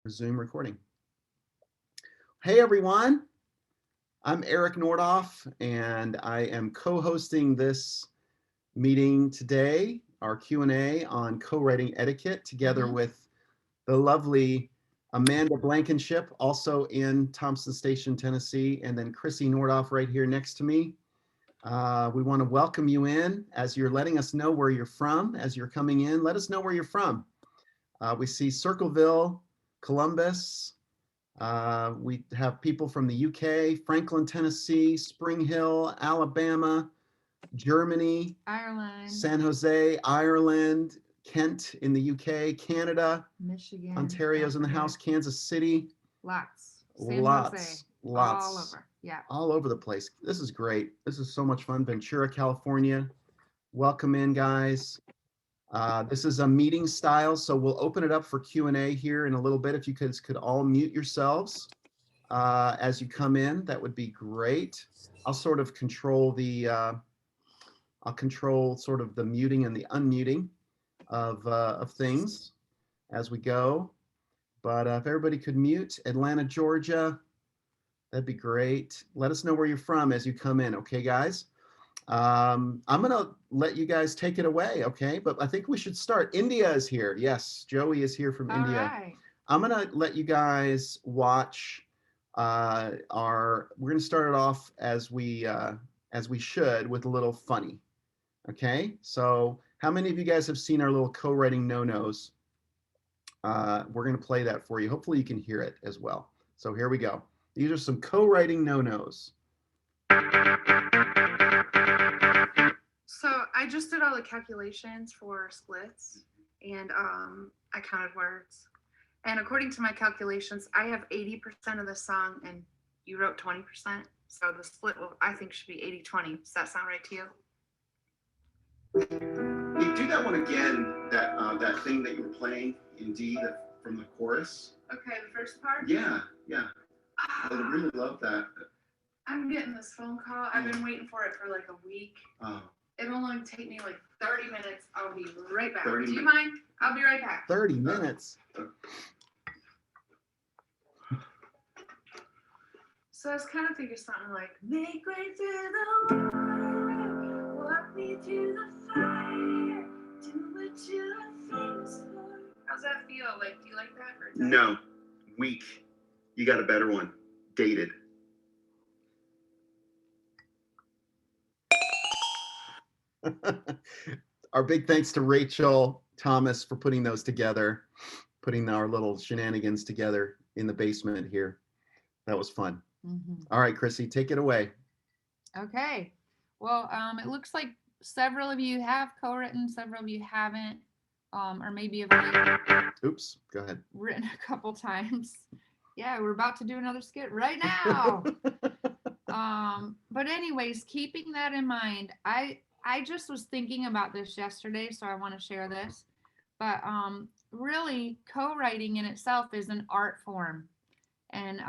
Resume recording. Hey everyone, I'm Eric Nordhoff and I am co-hosting this meeting today, our Q&A on co-writing etiquette together with the lovely Amanda Blankenship, also in Thompson Station, Tennessee, and then Krissy Nordhoff right here next to me. We want to welcome you in as you're letting us know where you're from. As you're coming in, let us know where you're from. We see Circleville, Columbus. We have people from the UK, Franklin, Tennessee, Spring Hill, Alabama, Germany, Ireland, San Jose, Ireland, Kent in the UK, Canada, Michigan, Ontario's in the house, Kansas City. San Jose, all over. Yeah. All over the place. This is great. This is so much fun. Ventura, California. Welcome in, guys. This is a meeting style, so we'll open it up for Q&A here in a little bit. If you could all mute yourselves as you come in, that would be great. I'll sort of control the sort of the muting and the unmuting of things as we go. But if everybody could mute, Atlanta, Georgia, that'd be great. Let us know where you're from as you come in, okay, guys? I'm gonna let you guys take it away, okay? But I think we should start. India is here. Yes, Joey is here from India. Right. I'm gonna let you guys watch we're gonna start it off as we should with a little funny. Okay, so how many of you guys have seen our little co-writing no-nos? We're gonna play that for you. Hopefully you can hear it as well. So here we go. These are some co-writing no-nos. So I just did all the calculations for splits and I counted words. And according to my calculations, I have 80% of the song and you wrote 20%. So the split will, I think, should be 80-20. Does that sound right to you? You do that one again, that thing that you were playing in D from the chorus. Okay, the first part? Yeah. I really love that. I'm getting this phone call. I've been waiting for it for like a week. Oh. It'll only take me like 30 minutes. I'll be right back. 30 Do you mind? I'll be right back. 30 minutes. So I was kind of thinking something like, make way through the water, walk me through the fire, do what you are famous for. How's that feel? Like, do you like that? Or No, weak. You got a better one. Dated. Our big thanks to Rachel Thomas for putting those together, putting our little shenanigans together in the basement here. That was fun. All right, Krissy, take it away. Okay. Well, it looks like several of you have co-written, several of you haven't, or maybe have only Oops, go ahead. Written a couple times. Yeah, we're about to do another skit right now. But anyways, keeping that in mind, I just was thinking about this yesterday, so I want to share this. But really, co-writing in itself is an art form, and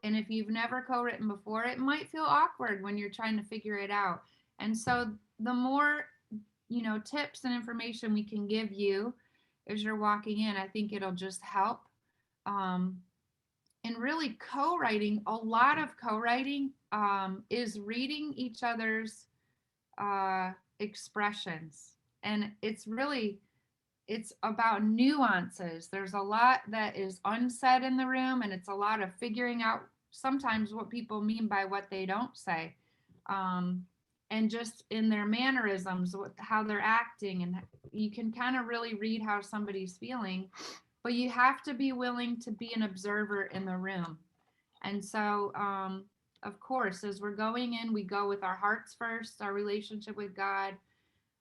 if you've never co-written before, it might feel awkward when you're trying to figure it out. And so the more, tips and information we can give you as you're walking in, I think it'll just help. And really co-writing, a lot of co-writing is reading each other's expressions. And it's about nuances. There's a lot that is unsaid in the room, and it's a lot of figuring out sometimes what people mean by what they don't say, and just in their mannerisms, how they're acting, and you can kind of really read how somebody's feeling, but you have to be willing to be an observer in the room. And so, of course, as we're going in, we go with our hearts first, our relationship with God.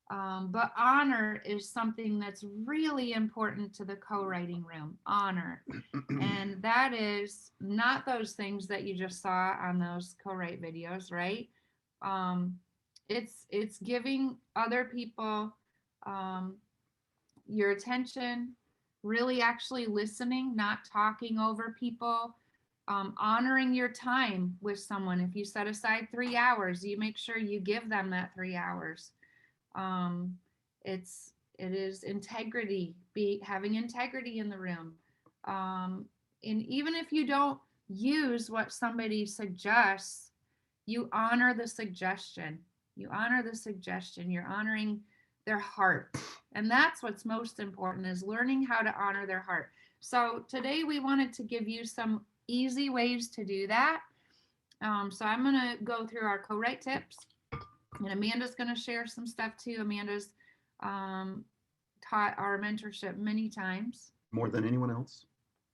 But honor is something that's really important to the co-writing room. Honor. And that is not those things that you just saw on those co-write videos, right? It's giving other people your attention, really actually listening, not talking over people, honoring your time with someone. If you set aside 3 hours, you make sure you give them that 3 hours. It is integrity, having integrity in the room. And even if you don't use what somebody suggests, you honor the suggestion. You honor the suggestion. You're honoring their heart. And that's what's most important, is learning how to honor their heart. So today we wanted to give you some easy ways to do that. So I'm going to go through our co-write tips, and Amanda's going to share some stuff too. Amanda's taught our mentorship many times. More than anyone else.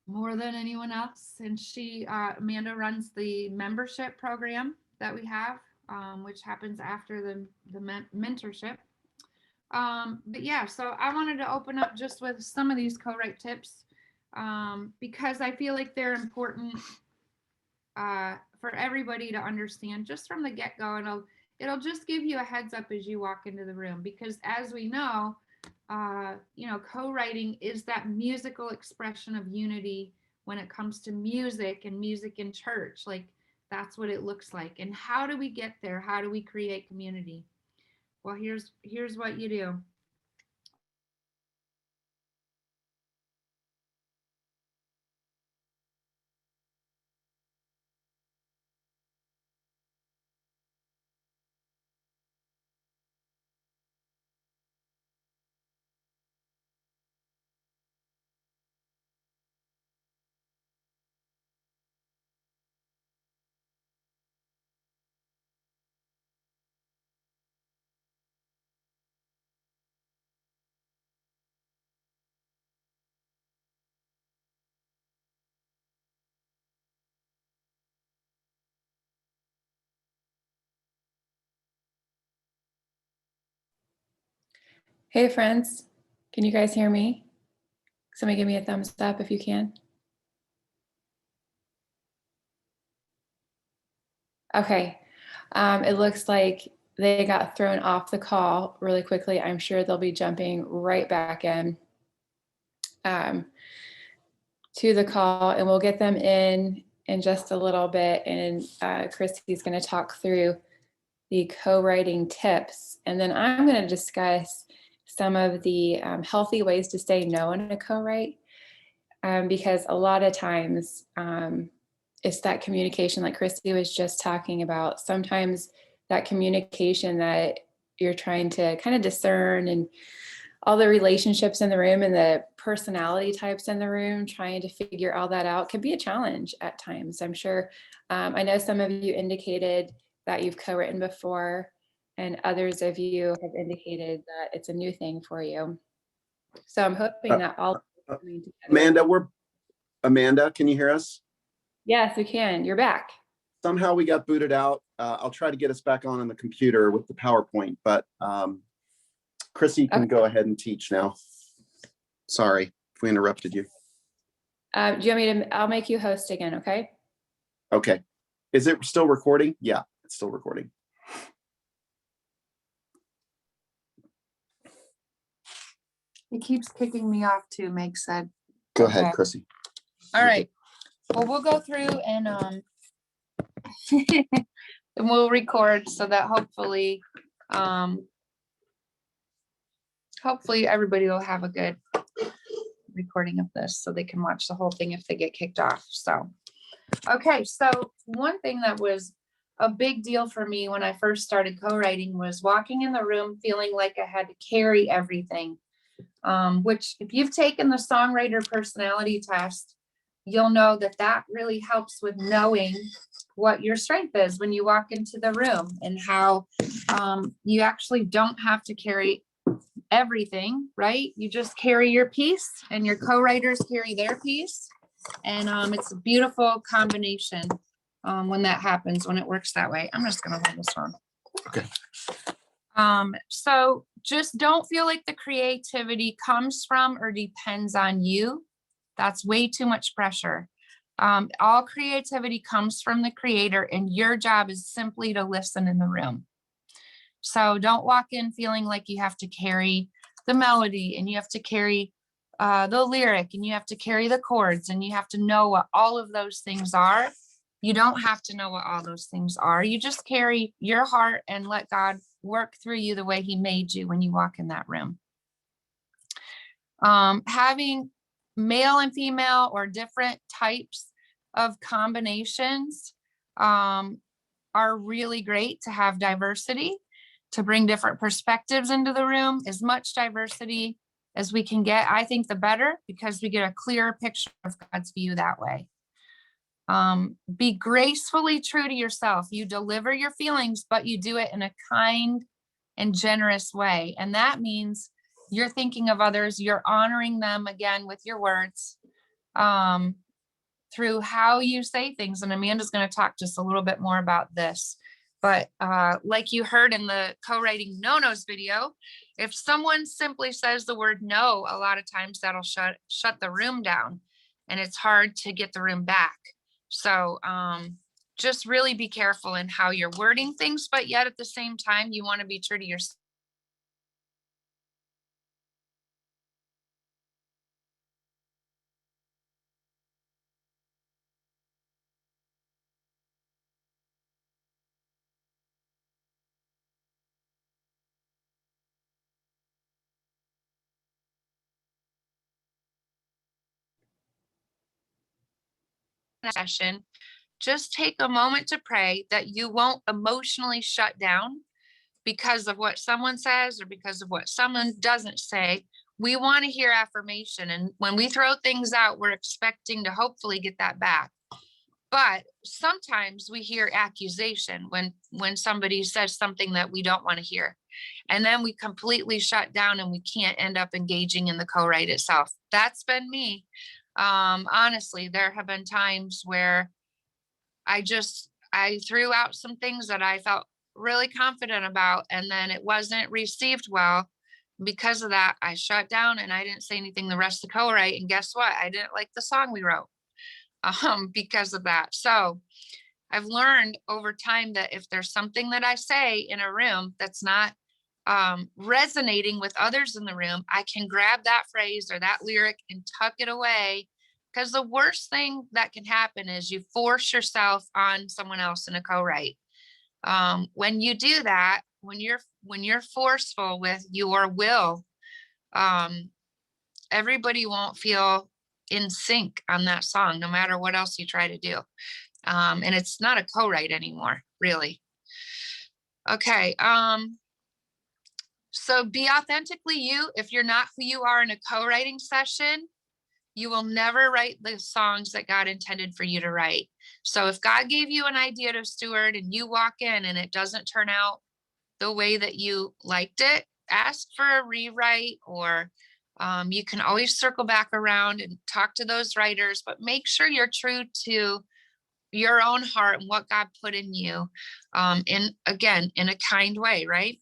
More than anyone else. And she, Amanda, runs the membership program that we have, which happens after the mentorship. But yeah, so I wanted to open up just with some of these co-write tips, because I feel like they're important for everybody to understand just from the get-go. And it'll just give you a heads up as you walk into the room, because as we know, co-writing is that musical expression of unity when it comes to music and music in church. Like, that's what it looks like. And how do we get there? How do we create community? Well, here's what you do. Hey friends, can you guys hear me? Somebody give me a thumbs up if you can. Okay, it looks like they got thrown off the call really quickly. I'm sure they'll be jumping right back in to the call, and we'll get them in just a little bit. And Krissy's going to talk through the co-writing tips, and then I'm going to discuss some of the healthy ways to say no in a co-write, because a lot of times it's that communication like Krissy was just talking about. Sometimes that communication that you're trying to kind of discern, and all the relationships in the room and the personality types in the room, trying to figure all that out can be a challenge at times. I'm sure, I know some of you indicated that you've co-written before, and others of you have indicated that it's a new thing for you. So I'm hoping that all coming together. Amanda, can you hear us? Yes, we can. You're back. Somehow we got booted out. I'll try to get us back on the computer with the PowerPoint, but Krissy can go ahead and teach now. Sorry if we interrupted you. Do you want me to? I'll make you host again, okay? Okay. Is it still recording? Yeah, it's still recording. It keeps kicking me off too, Meg said. Go ahead, Krissy. All right. Well, we'll go through and and we'll record so that hopefully everybody will have a good recording of this so they can watch the whole thing if they get kicked off. So, okay. So one thing that was a big deal for me when I first started co-writing was walking in the room feeling like I had to carry everything. Which if you've taken the songwriter personality test, you'll know that that really helps with knowing what your strength is when you walk into the room, and how you actually don't have to carry everything, right? You just carry your piece, and your co-writers carry their piece. And it's a beautiful combination when that happens, when it works that way. I'm just going to hold this one. Okay. So just don't feel like the creativity comes from or depends on you. That's way too much pressure. All creativity comes from the creator, and your job is simply to listen in the room. So don't walk in feeling like you have to carry the melody, and you have to carry the lyric, and you have to carry the chords, and you have to know what all of those things are. You don't have to know what all those things are. You just carry your heart and let God work through you the way he made you when you walk in that room. Having male and female or different types of combinations are really great to have diversity, to bring different perspectives into the room. As much diversity as we can get, I think the better, because we get a clearer picture of God's view that way. Be gracefully true to yourself. You deliver your feelings, but you do it in a kind and generous way. And that means you're thinking of others, you're honoring them again with your words, through how you say things. And Amanda's going to talk just a little bit more about this. But like you heard in the co-writing No-Nos video, if someone simply says the word no, a lot of times that'll shut the room down, and it's hard to get the room back. So just really be careful in how you're wording things, but yet at the same time, you want to be true to yourself. Session, just take a moment to pray that you won't emotionally shut down because of what someone says or because of what someone doesn't say. We want to hear affirmation, and when we throw things out, we're expecting to hopefully get that back. But sometimes we hear accusation when somebody says something that we don't want to hear, and then we completely shut down and we can't end up engaging in the co-write itself. That's been me. Honestly, there have been times where I threw out some things that I felt really confident about, and then it wasn't received well. Because of that, I shut down and I didn't say anything the rest of the co-write. And guess what? I didn't like the song we wrote because of that. So I've learned over time that if there's something that I say in a room that's not resonating with others in the room, I can grab that phrase or that lyric and tuck it away. Because the worst thing that can happen is you force yourself on someone else in a co-write. When you do that, when you're forceful with your will, everybody won't feel in sync on that song, no matter what else you try to do. And it's not a co-write anymore, really. Okay. So be authentically you. If you're not who you are in a co-writing session, you will never write the songs that God intended for you to write. So if God gave you an idea to steward and you walk in and it doesn't turn out the way that you liked it, ask for a rewrite, or you can always circle back around and talk to those writers, but make sure you're true to your own heart and what God put in you, in a kind way, right?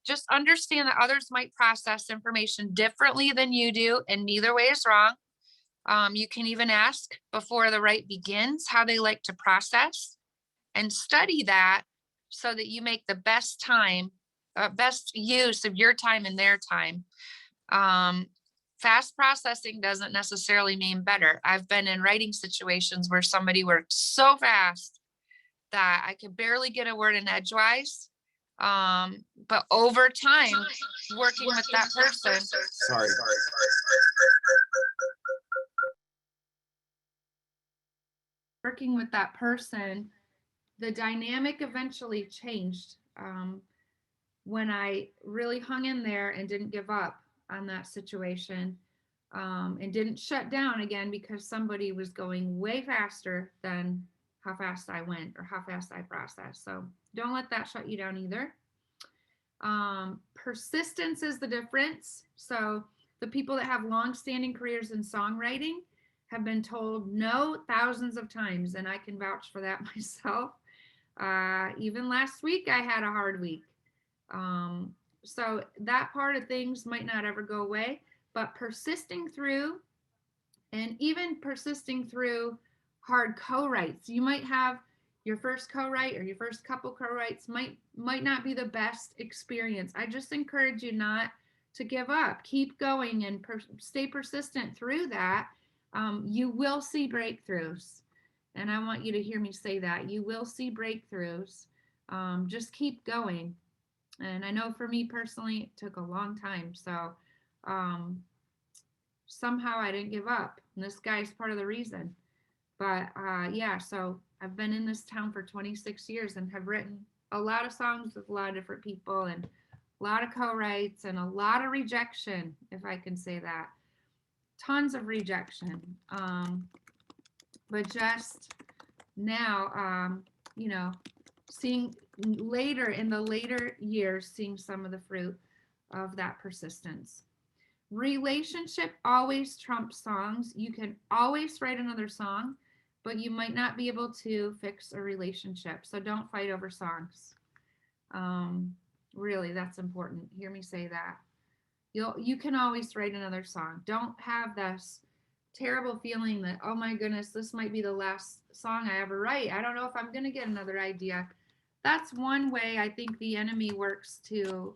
Just understand that others might process information differently than you do, and neither way is wrong. You can even ask before the write begins how they like to process, and study that so that you make the best use of your time and their time. Fast processing doesn't necessarily mean better. I've been in writing situations where somebody worked so fast that I could barely get a word in edgewise. But over time, working with that person. Sorry. Working with that person, the dynamic eventually changed when I really hung in there and didn't give up on that situation, and didn't shut down again because somebody was going way faster than how fast I went or how fast I processed. So don't let that shut you down either. Persistence is the difference. So the people that have long-standing careers in songwriting have been told no thousands of times, and I can vouch for that myself. Even last week, I had a hard week. So that part of things might not ever go away, but persisting through, and even persisting through hard co-writes, you might have your first co-write or your first couple co-writes might not be the best experience. I just encourage you not to give up. Keep going and stay persistent through that. You will see breakthroughs. And I want you to hear me say that. You will see breakthroughs. Just keep going. And I know for me personally, it took a long time. So somehow I didn't give up. And this guy's part of the reason. But yeah, so I've been in this town for 26 years and have written a lot of songs with a lot of different people and a lot of co-writes and a lot of rejection, if I can say that. Tons of rejection. But just now, seeing later in the later years, seeing some of the fruit of that persistence. Relationship always trumps songs. You can always write another song, but you might not be able to fix a relationship. So don't fight over songs. Really, that's important. Hear me say that. You can always write another song. Don't have this terrible feeling that, oh my goodness, this might be the last song I ever write. I don't know if I'm going to get another idea. That's one way I think the enemy works to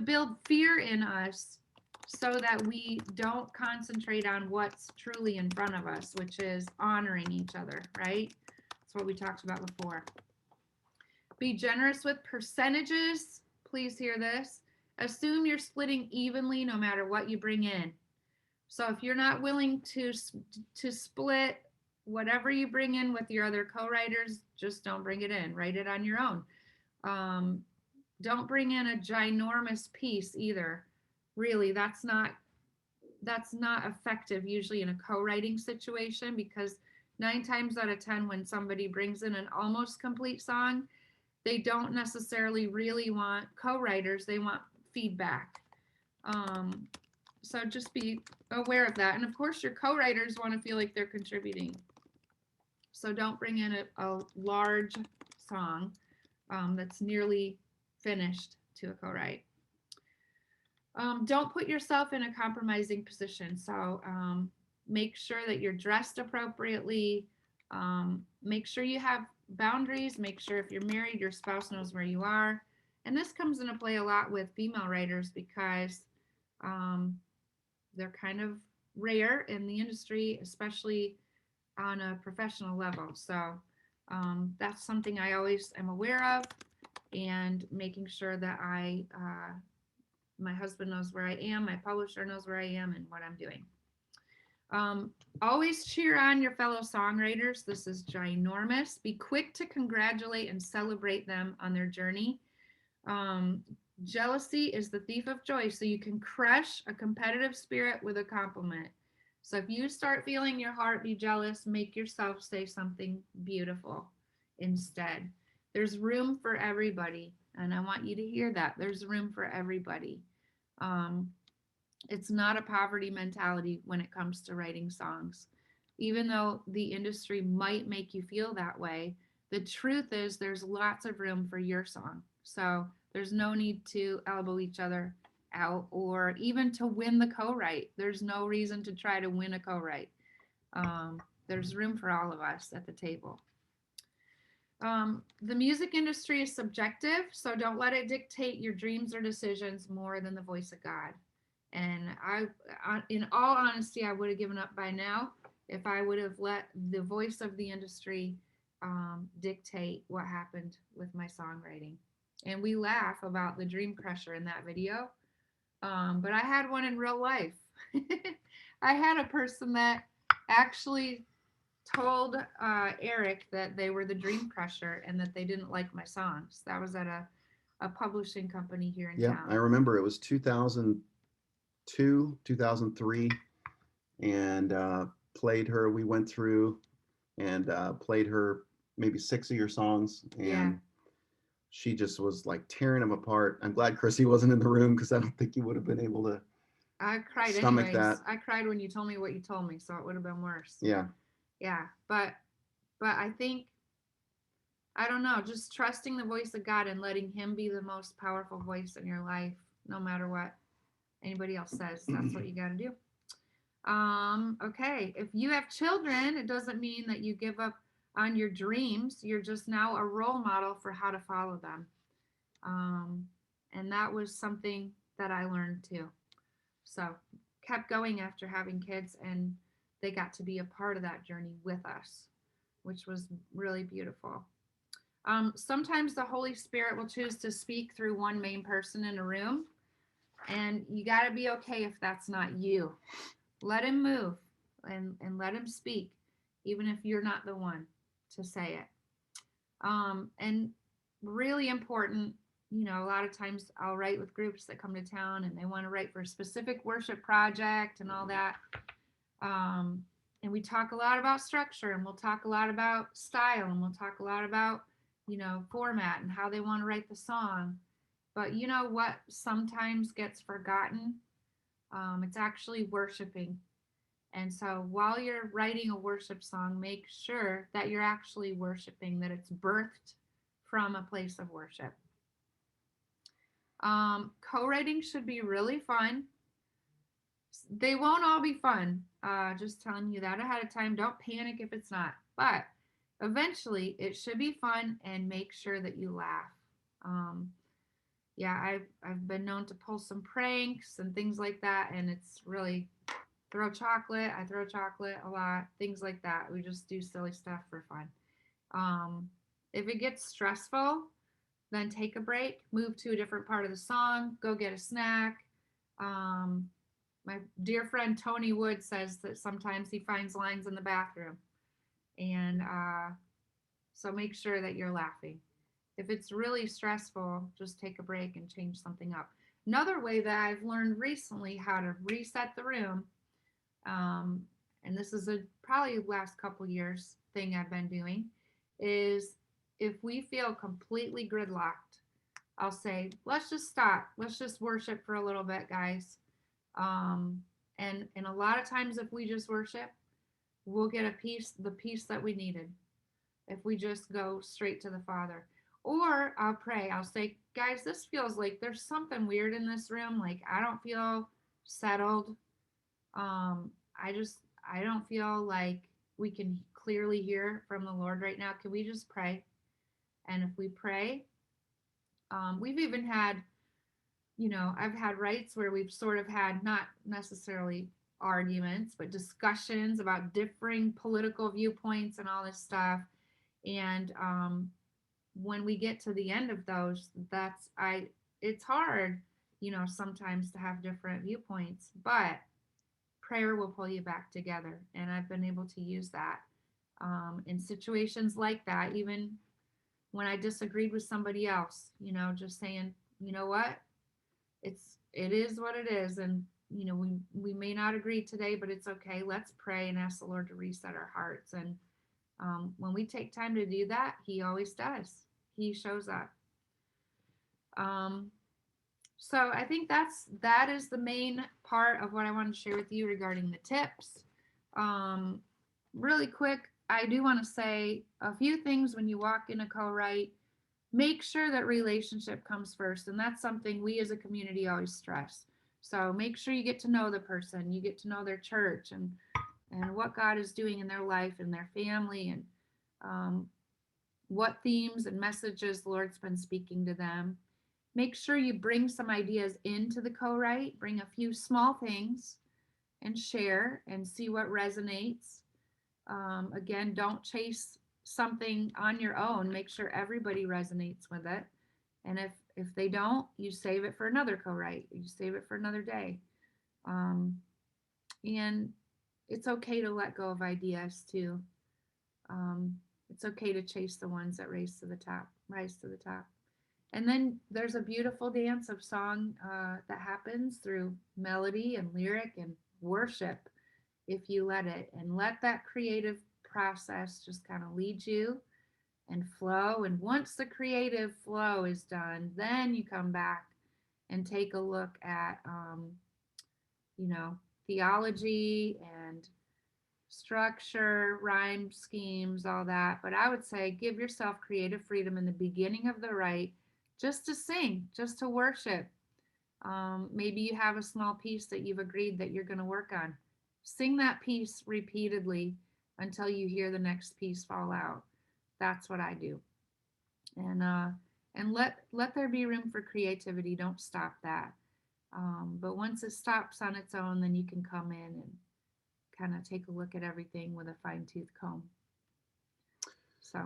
build fear in us so that we don't concentrate on what's truly in front of us, which is honoring each other, right? That's what we talked about before. Be generous with percentages. Please hear this. Assume you're splitting evenly no matter what you bring in. So if you're not willing to split whatever you bring in with your other co-writers, just don't bring it in. Write it on your own. Don't bring in a ginormous piece either. Really, that's not effective usually in a co-writing situation, because 9 times out of 10 when somebody brings in an almost complete song, they don't necessarily really want co-writers, they want feedback. So just be aware of that. And of course your co-writers want to feel like they're contributing. So don't bring in a large song that's nearly finished to a co-write. Don't put yourself in a compromising position. So make sure that you're dressed appropriately. Make sure you have boundaries. Make sure if you're married, your spouse knows where you are. And this comes into play a lot with female writers because they're kind of rare in the industry, especially on a professional level. So that's something I always am aware of, and making sure that my husband knows where I am, my publisher knows where I am and what I'm doing. Always cheer on your fellow songwriters. This is ginormous. Be quick to congratulate and celebrate them on their journey. Jealousy is the thief of joy, so you can crush a competitive spirit with a compliment. So if you start feeling your heart be jealous, make yourself say something beautiful instead. There's room for everybody, and I want you to hear that. There's room for everybody. It's not a poverty mentality when it comes to writing songs. Even though the industry might make you feel that way, the truth is there's lots of room for your song. So there's no need to elbow each other out or even to win the co-write. There's no reason to try to win a co-write. There's room for all of us at the table. The music industry is subjective, so don't let it dictate your dreams or decisions more than the voice of God. And in all honesty, I would have given up by now if I would have let the voice of the industry dictate what happened with my songwriting. And we laugh about the dream crusher in that video, but I had one in real life. I had a person that actually told Eric that they were the dream crusher and that they didn't like my songs. That was at a publishing company here in town. I remember it was 2002, 2003, and played her. We went through and played her maybe 6 of your songs, and she just was like tearing them apart. I'm glad Krissy wasn't in the room because I don't think you would have been able to. I cried stomach anyways. that. I cried when you told me what you told me, so it would have been worse. Yeah. But I think, I don't know, just trusting the voice of God and letting him be the most powerful voice in your life, no matter what anybody else says. That's what you got to do. Okay, if you have children, it doesn't mean that you give up on your dreams. You're just now a role model for how to follow them. And that was something that I learned too. So kept going after having kids, and they got to be a part of that journey with us, which was really beautiful. Sometimes the Holy Spirit will choose to speak through one main person in a room. And you got to be okay if that's not you. Let him move and let him speak, even if you're not the one to say it. And really important, you know, a lot of times I'll write with groups that come to town and they want to write for a specific worship project and all that. And we talk a lot about structure, and we'll talk a lot about style, and we'll talk a lot about, you know, format and how they want to write the song. But you know what sometimes gets forgotten? It's actually worshiping. And so while you're writing a worship song, make sure that you're actually worshiping, that it's birthed from a place of worship. Co-writing should be really fun. They won't all be fun. Just telling you that ahead of time. Don't panic if it's not. But eventually it should be fun, and make sure that you laugh. Yeah, I've been known to pull some pranks and things like that, and it's really throw chocolate. I throw chocolate a lot, things like that. We just do silly stuff for fun. If it gets stressful, then take a break, move to a different part of the song, go get a snack. My dear friend Tony Wood says that sometimes he finds lines in the bathroom. And so make sure that you're laughing. If it's really stressful, just take a break and change something up. Another way that I've learned recently how to reset the room, and this is a probably last couple years thing I've been doing, is if we feel completely gridlocked, I'll say, let's just stop. Let's just worship for a little bit, guys. And a lot of times if we just worship, we'll get the peace that we needed if we just go straight to the Father. Or I'll pray. I'll say, guys, this feels like there's something weird in this room. Like, I don't feel settled. I don't feel like we can clearly hear from the Lord right now. Can we just pray? And if we pray, we've even had, you know, I've had rights where we've sort of had not necessarily arguments, but discussions about differing political viewpoints and all this stuff. And when we get to the end of those, it's hard, you know, sometimes to have different viewpoints, but prayer will pull you back together. And I've been able to use that in situations like that, even when I disagreed with somebody else, you know, just saying, you know what, it is what it is. And, you know, we may not agree today, but it's okay. Let's pray and ask the Lord to reset our hearts. And when we take time to do that, he always does. He shows up. So I think that is the main part of what I want to share with you regarding the tips. Really quick, I do want to say a few things when you walk in a co-write. Make sure that relationship comes first, and that's something we as a community always stress. So make sure you get to know the person, you get to know their church and what God is doing in their life and their family, and what themes and messages the Lord's been speaking to them. Make sure you bring some ideas into the co-write, bring a few small things and share and see what resonates. Again, don't chase something on your own. Make sure everybody resonates with it. And if they don't, you save it for another co-write. You save it for another day. And it's okay to let go of ideas too. It's okay to chase the ones that rise to the top. And then there's a beautiful dance of song that happens through melody and lyric and worship if you let it. And let that creative process just kind of lead you and flow. And once the creative flow is done, then you come back and take a look at, you know, theology and structure, rhyme schemes, all that. But I would say give yourself creative freedom in the beginning of the write, just to sing, just to worship. Maybe you have a small piece that you've agreed that you're going to work on. Sing that piece repeatedly until you hear the next piece fall out. That's what I do. And let there be room for creativity. Don't stop that. But once it stops on its own, then you can come in and kind of take a look at everything with a fine-tooth comb. So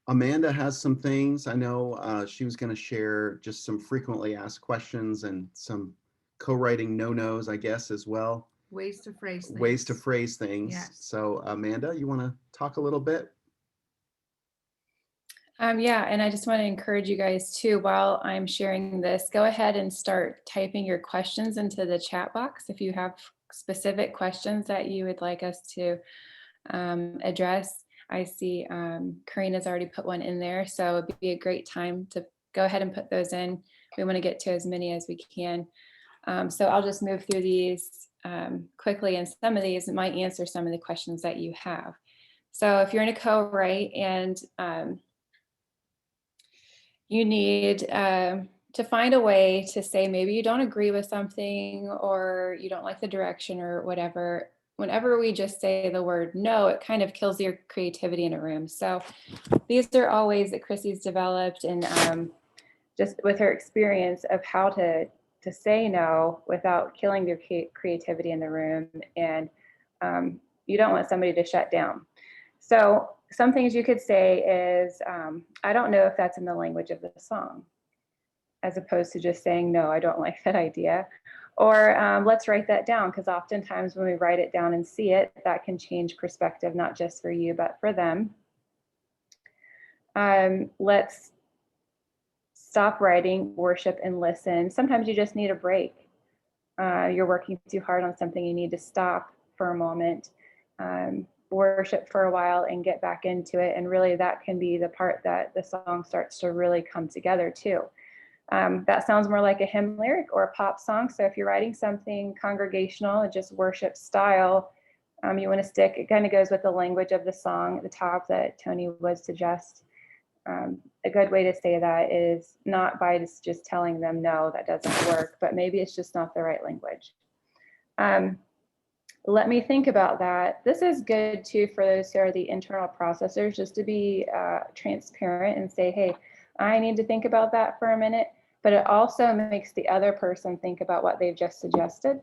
Amanda has some things. I know she was going to share just some frequently asked questions and some co-writing No-Nos, I guess, as well. Ways to phrase things. Ways to phrase things. Yes. So Amanda, you want to talk a little bit? Yeah, and I just want to encourage you guys too, while I'm sharing this, go ahead and start typing your questions into the chat box. If you have specific questions that you would like us to address, I see Karina's already put one in there, so it'd be a great time to go ahead and put those in. We want to get to as many as we can. So I'll just move through these quickly, and some of these might answer some of the questions that you have. So if you're in a co-write and you need to find a way to say maybe you don't agree with something or you don't like the direction or whatever, whenever we just say the word no, it kind of kills your creativity in a room. So these are all ways that Krissy's developed, and just with her experience of how to say no without killing their creativity in the room. And you don't want somebody to shut down. So some things you could say is, I don't know if that's in the language of the song, as opposed to just saying, no, I don't like that idea. Or let's write that down, because oftentimes when we write it down and see it, that can change perspective, not just for you, but for them. Let's stop writing, worship, and listen. Sometimes you just need a break. You're working too hard on something, you need to stop for a moment. Worship for a while and get back into it, and really that can be the part that the song starts to really come together too. That sounds more like a hymn lyric or a pop song. So if you're writing something congregational and just worship style, you want to stick, it kind of goes with the language of the song at the top that Tony would suggest. A good way to say that is not by just telling them no, that doesn't work, but maybe it's just not the right language. Let me think about that. This is good too for those who are the internal processors, just to be transparent and say, hey, I need to think about that for a minute, but it also makes the other person think about what they've just suggested.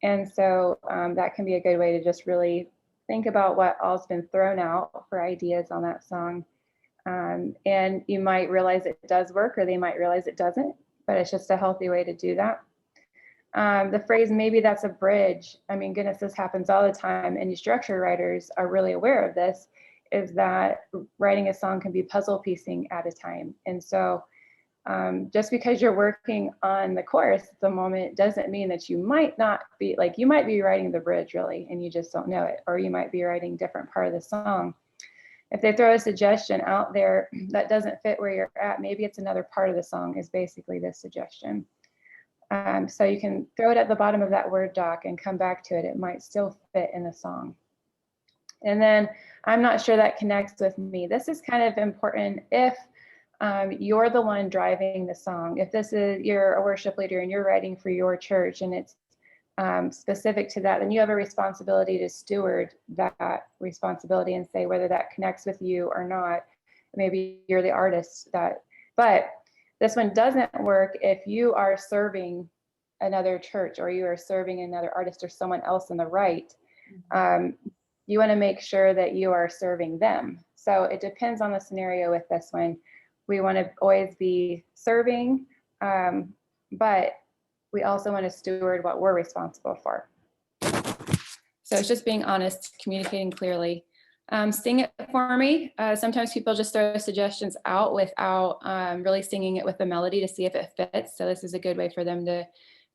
And so that can be a good way to just really think about what all's been thrown out for ideas on that song. And you might realize it does work, or they might realize it doesn't, but it's just a healthy way to do that. The phrase, maybe that's a bridge. I mean, goodness, this happens all the time, and structure writers are really aware of this, is that writing a song can be puzzle piecing at a time. And so just because you're working on the chorus at the moment doesn't mean that you might not be, like, you might be writing the bridge really, and you just don't know it, or you might be writing a different part of the song. If they throw a suggestion out there that doesn't fit where you're at, maybe it's another part of the song is basically this suggestion. So you can throw it at the bottom of that Word doc and come back to it. It might still fit in the song. And then I'm not sure that connects with me. This is kind of important if you're the one driving the song. If this is, you're a worship leader and you're writing for your church and it's specific to that, then you have a responsibility to steward that responsibility and say whether that connects with you or not. Maybe you're the artist that, but this one doesn't work if you are serving another church or you are serving another artist or someone else in the right. You want to make sure that you are serving them. So it depends on the scenario with this one. We want to always be serving, but we also want to steward what we're responsible for. So it's just being honest, communicating clearly. Sing it for me. Sometimes people just throw suggestions out without really singing it with the melody to see if it fits. So this is a good way for them to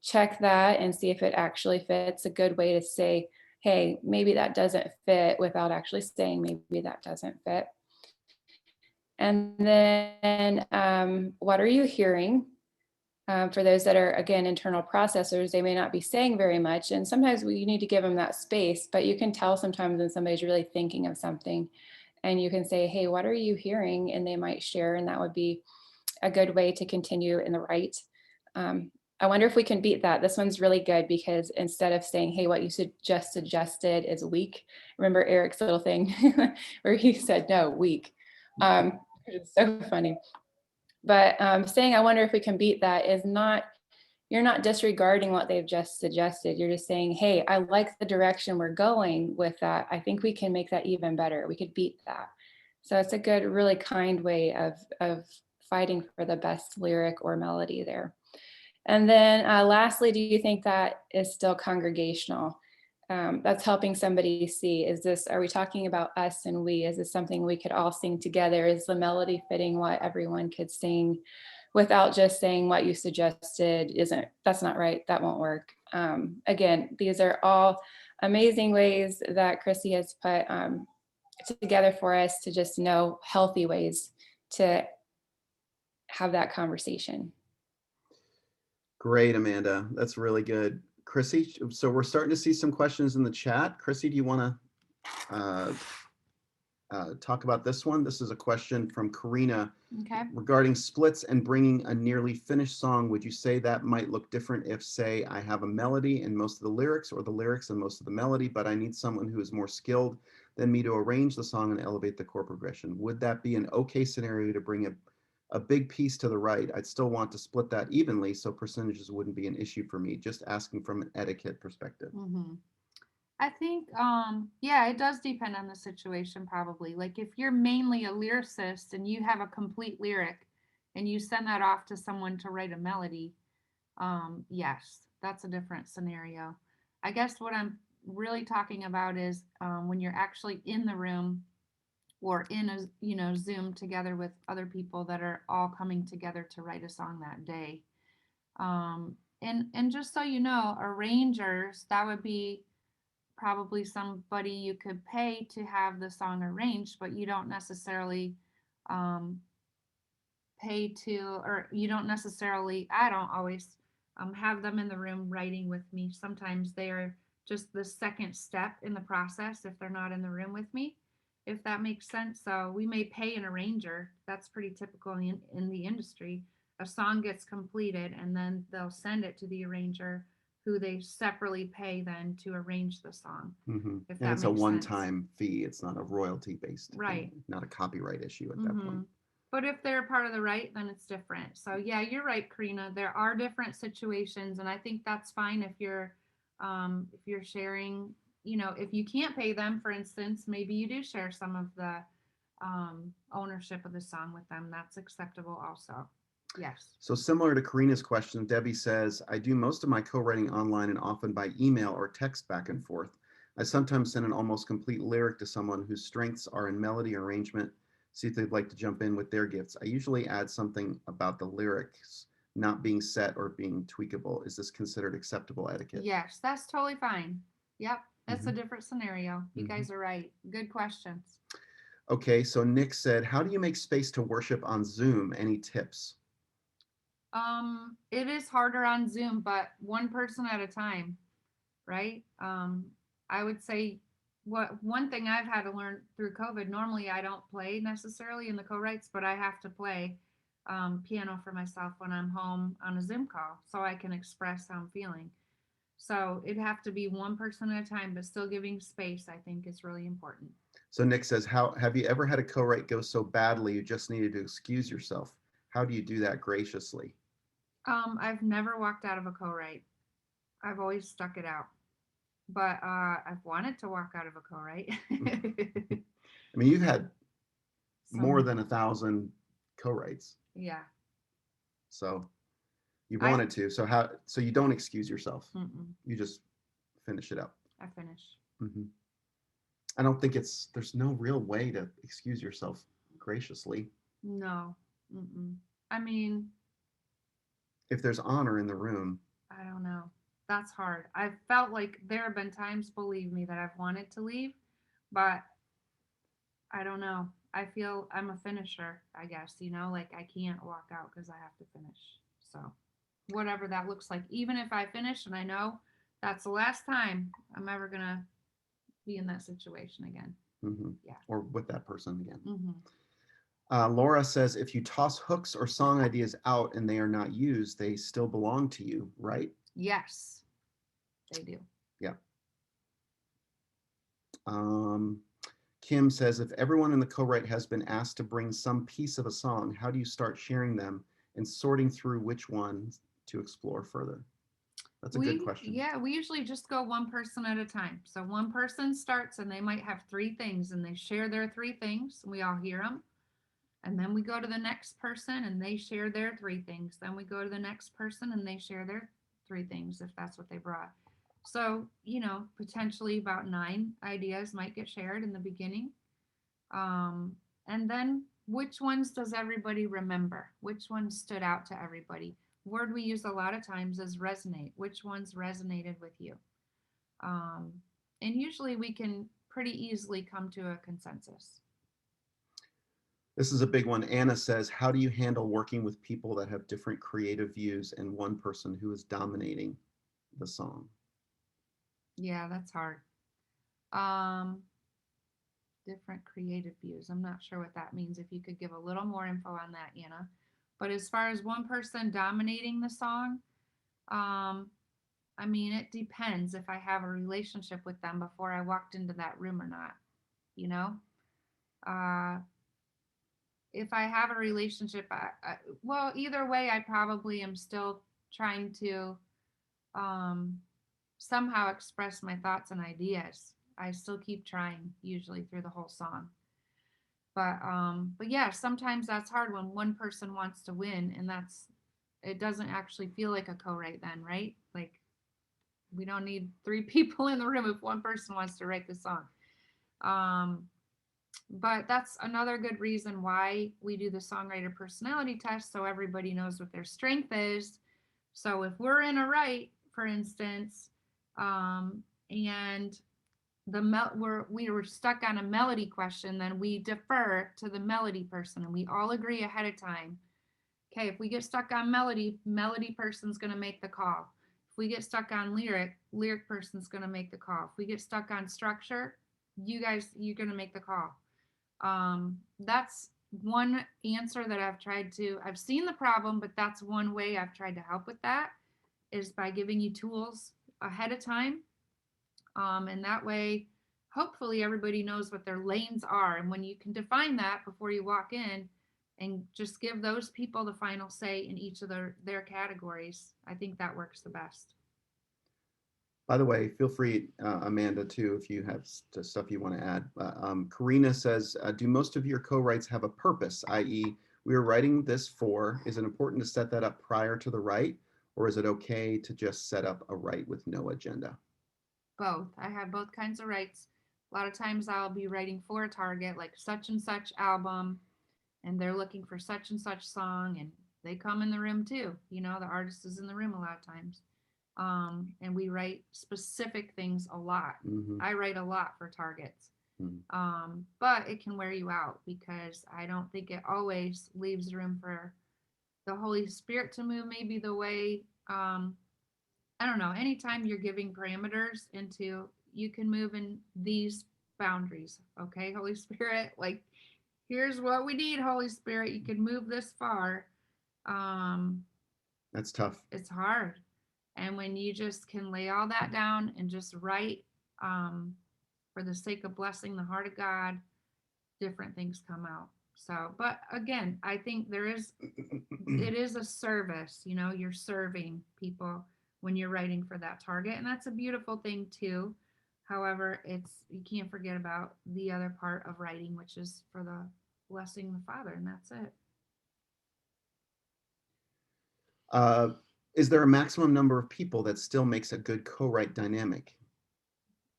check that and see if it actually fits. A good way to say, hey, maybe that doesn't fit, without actually saying maybe that doesn't fit. And then what are you hearing? For those that are, again, internal processors, they may not be saying very much. And sometimes you need to give them that space, but you can tell sometimes when somebody's really thinking of something, and you can say, hey, what are you hearing? And they might share, and that would be a good way to continue in the right. I wonder if we can beat that. This one's really good, because instead of saying, hey, what you just suggested is weak. Remember Eric's little thing where he said, no, weak. It's so funny. But saying, I wonder if we can beat that is not, you're not disregarding what they've just suggested. You're just saying, hey, I like the direction we're going with that. I think we can make that even better. We could beat that. So it's a good, really kind way of fighting for the best lyric or melody there. And then lastly, do you think that is still congregational? That's helping somebody see, are we talking about us and we? Is this something we could all sing together? Is the melody fitting what everyone could sing without just saying what you suggested that's not right, that won't work. Again, these are all amazing ways that Krissy has put together for us to just know healthy ways to have that conversation. Great, Amanda. That's really good. Krissy, so we're starting to see some questions in the chat. Krissy, do you want to talk about this one? This is a question from Karina. Okay. Regarding splits and bringing a nearly finished song, would you say that might look different if, say, I have a melody and most of the lyrics, or the lyrics and most of the melody, but I need someone who is more skilled than me to arrange the song and elevate the chord progression? Would that be an okay scenario to bring a big piece to the right? I'd still want to split that evenly, so percentages wouldn't be an issue for me. Just asking from an etiquette perspective. Mm-hmm. I think, yeah, it does depend on the situation, probably. Like if you're mainly a lyricist and you have a complete lyric and you send that off to someone to write a melody, yes, that's a different scenario. I guess what I'm really talking about is when you're actually in the room or in a Zoom together with other people that are all coming together to write a song that day. And just so you know, arrangers, that would be probably somebody you could pay to have the song arranged, but you don't necessarily I don't always have them in the room writing with me. Sometimes they are just the second step in the process if they're not in the room with me, if that makes sense. So we may pay an arranger. That's pretty typical in the industry. A song gets completed and then they'll send it to the arranger, who they separately pay then to arrange the song. Mm-hmm. If and that it's a makes one-time fee. It's not a royalty-based Right. thing, not a copyright issue at that point. But if they're part of the right, then it's different. So yeah, you're right, Karina. There are different situations, and I think that's fine if you're sharing. If you can't pay them, for instance, maybe you do share some of the ownership of the song with them. That's acceptable, also. Yes. So similar to Karina's question, Debbie says, I do most of my co-writing online and often by email or text back and forth. I sometimes send an almost complete lyric to someone whose strengths are in melody arrangement, see if they'd like to jump in with their gifts. I usually add something about the lyrics not being set or being tweakable. Is this considered acceptable etiquette? Yes, that's totally fine. Yep, that's a different scenario. You guys are right. Good questions. Okay, so Nick said, how do you make space to worship on Zoom? Any tips? It is harder on Zoom, but one person at a time, right? I would say one thing I've had to learn through COVID, normally I don't play necessarily in the co-writes, but I have to play piano for myself when I'm home on a Zoom call so I can express how I'm feeling. So it'd have to be one person at a time, but still giving space, I think, is really important. So Nick says, how have you ever had a co-write go so badly you just needed to excuse yourself? How do you do that graciously? I've never walked out of a co-write. I've always stuck it out. But I've wanted to walk out of a co-write. I mean, you've had more than 1,000 co-writes. Yeah. So you wanted to. So you don't excuse yourself. You just finish it up. I finish. I don't think there's no real way to excuse yourself graciously. No. I mean, if there's honor in the room. I don't know. That's hard. I've felt like there have been times, believe me, that I've wanted to leave, but I don't know. I feel I'm a finisher, I guess, like I can't walk out because I have to finish. So whatever that looks like, even if I finish and I know that's the last time I'm ever going to be in that situation again. Yeah. Or with that person again. Laura says, if you toss hooks or song ideas out and they are not used, they still belong to you, right? Yes, they do. Yeah. Kim says, if everyone in the co-write has been asked to bring some piece of a song, how do you start sharing them and sorting through which ones to explore further? That's a good question. Yeah, we usually just go one person at a time. So one person starts and they might have 3 things and they share their 3 things and we all hear them. And then we go to the next person and they share their 3 things. Then we go to the next person and they share their 3 things if that's what they brought. So, potentially about 9 ideas might get shared in the beginning. And then which ones does everybody remember? Which ones stood out to everybody? Word we use a lot of times is resonate. Which ones resonated with you? And usually we can pretty easily come to a consensus. This is a big one. Anna says, how do you handle working with people that have different creative views and one person who is dominating the song? Yeah, that's hard. Different creative views. I'm not sure what that means. If you could give a little more info on that, Anna. But as far as one person dominating the song, it depends if I have a relationship with them before I walked into that room or not. If I have a relationship, well, either way, I probably am still trying to somehow express my thoughts and ideas. I still keep trying, usually through the whole song. But yeah, sometimes that's hard when one person wants to win, and it doesn't actually feel like a co-write then, right? Like, we don't need 3 people in the room if one person wants to write the song. But that's another good reason why we do the songwriter personality test, so everybody knows what their strength is. So if we're in a write, for instance, and we were stuck on a melody question, then we defer to the melody person, and we all agree ahead of time. Okay, if we get stuck on melody person's going to make the call. If we get stuck on lyric person's going to make the call. If we get stuck on structure, you're going to make the call. That's one answer that I've seen the problem, but that's one way I've tried to help with that, is by giving you tools ahead of time. And that way, hopefully everybody knows what their lanes are. And when you can define that before you walk in and just give those people the final say in each of their categories, I think that works the best. By the way, feel free, Amanda, too, if you have stuff you want to add. Karina says, do most of your co-writes have a purpose, i.e. we are writing this for, is it important to set that up prior to the write, or is it okay to just set up a write with no agenda? Both. I have both kinds of writes. A lot of times I'll be writing for a target, like such and such album, and they're looking for such and such song, and they come in the room too. The artist is in the room a lot of times. And we write specific things a lot. Mm-hmm. I write a lot for targets. Mm-hmm. But it can wear you out, because I don't think it always leaves room for the Holy Spirit to move maybe the way, I don't know, anytime you're giving parameters into, you can move in these boundaries. Okay, Holy Spirit, like, here's what we need, Holy Spirit, you can move this far. That's tough. It's hard. And when you just can lay all that down and just write for the sake of blessing the heart of God, different things come out. So, but again, I think it is a service, you're serving people when you're writing for that target. And that's a beautiful thing too. However, you can't forget about the other part of writing, which is for the blessing the Father, and that's it. Is there a maximum number of people that still makes a good co-write dynamic?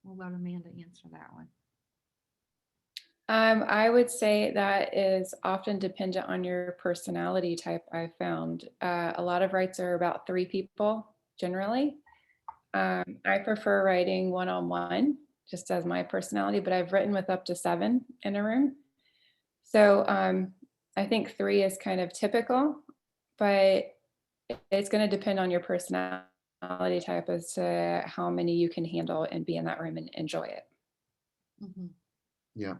We'll let Amanda answer that one. I would say that is often dependent on your personality type. I've found a lot of writes are about 3 people generally. I prefer writing one-on-one, just as my personality, but I've written with up to 7 in a room. So I think 3 is kind of typical, but it's going to depend on your personality type as to how many you can handle and be in that room and enjoy it. Mm-hmm. Yeah.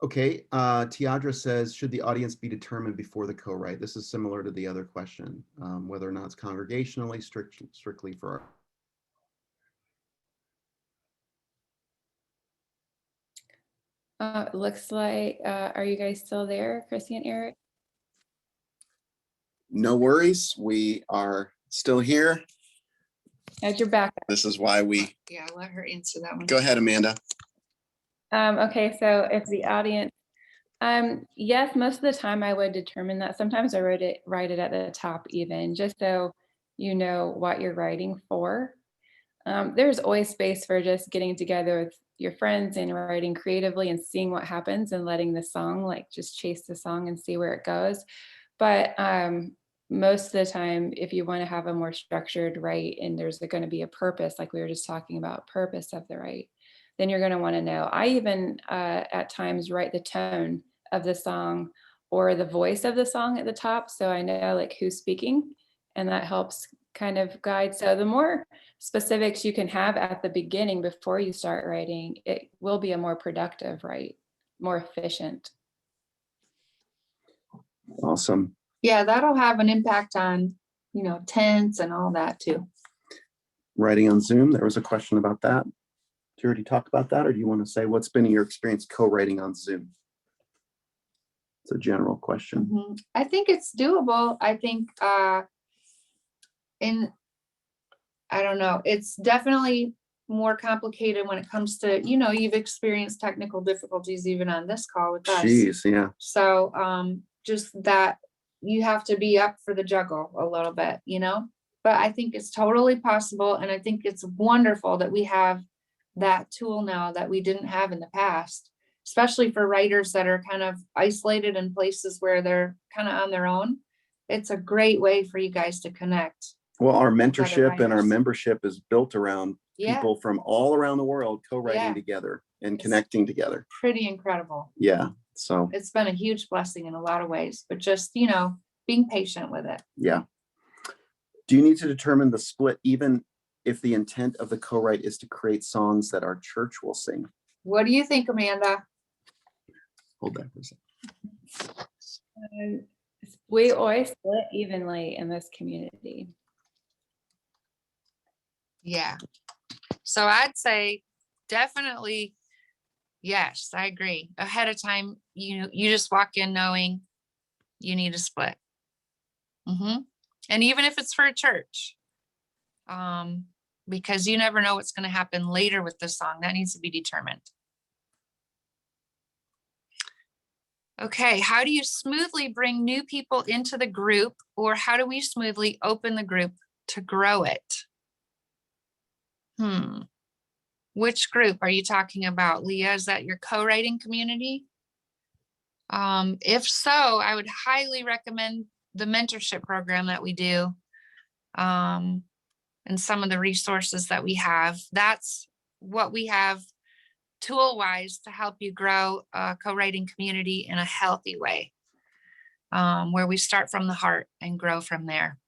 Okay. Tiadra says, should the audience be determined before the co-write? This is similar to the other question, whether or not it's congregationally, strictly for our... Looks like, are you guys still there, Krissy and Eric? No worries. We are still here. At your back. This is why we... Yeah, let her answer that one. Go ahead, Amanda. Okay, so if the audience Yes, most of the time I would determine that. Sometimes I write it at the top even, just so you know what you're writing for. There's always space for just getting together with your friends and writing creatively and seeing what happens and letting the song like just chase the song and see where it goes. But most of the time, if you want to have a more structured write and there's going to be a purpose, like we were just talking about, purpose of the write, then you're going to want to know. I even at times write the tone of the song or the voice of the song at the top, so I know like who's speaking, and that helps kind of guide. So the more specifics you can have at the beginning before you start writing, it will be a more productive write, more efficient. Awesome. Yeah, that'll have an impact on, you know, tense and all that too. Writing on Zoom, there was a question about that. Did you already talk about that, or do you want to say what's been your experience co-writing on Zoom? It's a general question. Mhm. I think it's doable. I think I don't know, it's definitely more complicated when it comes to, you know, you've experienced technical difficulties even on this call with us. Jeez, yeah. So just that you have to be up for the juggle a little bit, you know, but I think it's totally possible. And I think it's wonderful that we have that tool now that we didn't have in the past, especially for writers that are kind of isolated in places where they're kind of on their own. It's a great way for you guys to connect. Well, our other mentorship and our writers. membership is built around Yeah, people from all around the world co-writing Yeah. together and It's- connecting together. pretty incredible. Yeah. So It's been a huge blessing in a lot of ways, but just, you know, being patient with it. yeah. Do you need to determine the split even if the intent of the co-write is to create songs that our church will sing? What do you think, Amanda? Hold that for a second. We always split evenly in this community. Yeah. So I'd say definitely, yes, I agree. Ahead of time, you just walk in knowing you need a split. And even if it's for a church, because you never know what's going to happen later with the song. That needs to be determined. Okay, how do you smoothly bring new people into the group, or how do we smoothly open the group to grow it? Which group are you talking about, Leah? Is that your co-writing community? If so, I would highly recommend the mentorship program that we do, and some of the resources that we have. That's what we have tool-wise to help you grow a co-writing community in a healthy way, where we start from the heart and grow from there.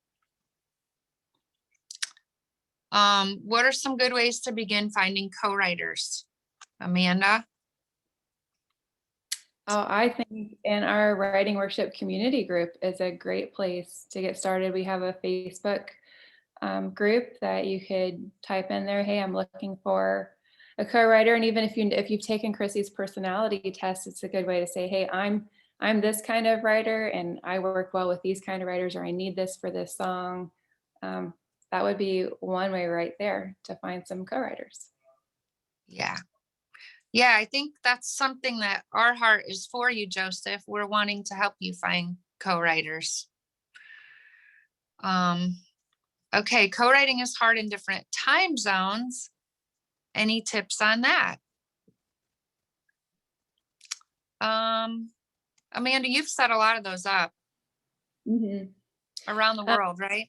What are some good ways to begin finding co-writers, Amanda? Oh, I think in our writing workshop community group is a great place to get started. We have a Facebook group that you could type in there, hey, I'm looking for a co-writer. And even if you've taken Krissy's personality test, it's a good way to say, hey, I'm this kind of writer and I work well with these kind of writers, or I need this for this song. That would be one way right there to find some co-writers. Yeah. Yeah, I think that's something that our heart is for you, Joseph. We're wanting to help you find co-writers. Okay, co-writing is hard in different time zones. Any tips on that? Amanda, you've set a lot of those up around the world, right?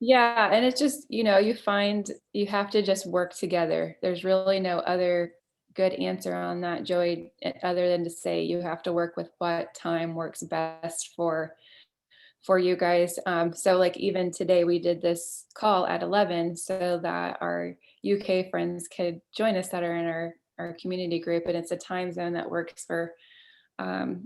Yeah, and it's just, you find you have to just work together. There's really no other good answer on that, Joey, other than to say you have to work with what time works best for you guys. So like even today we did this call at 11 so that our UK friends could join us that are in our community group, and it's a time zone that works for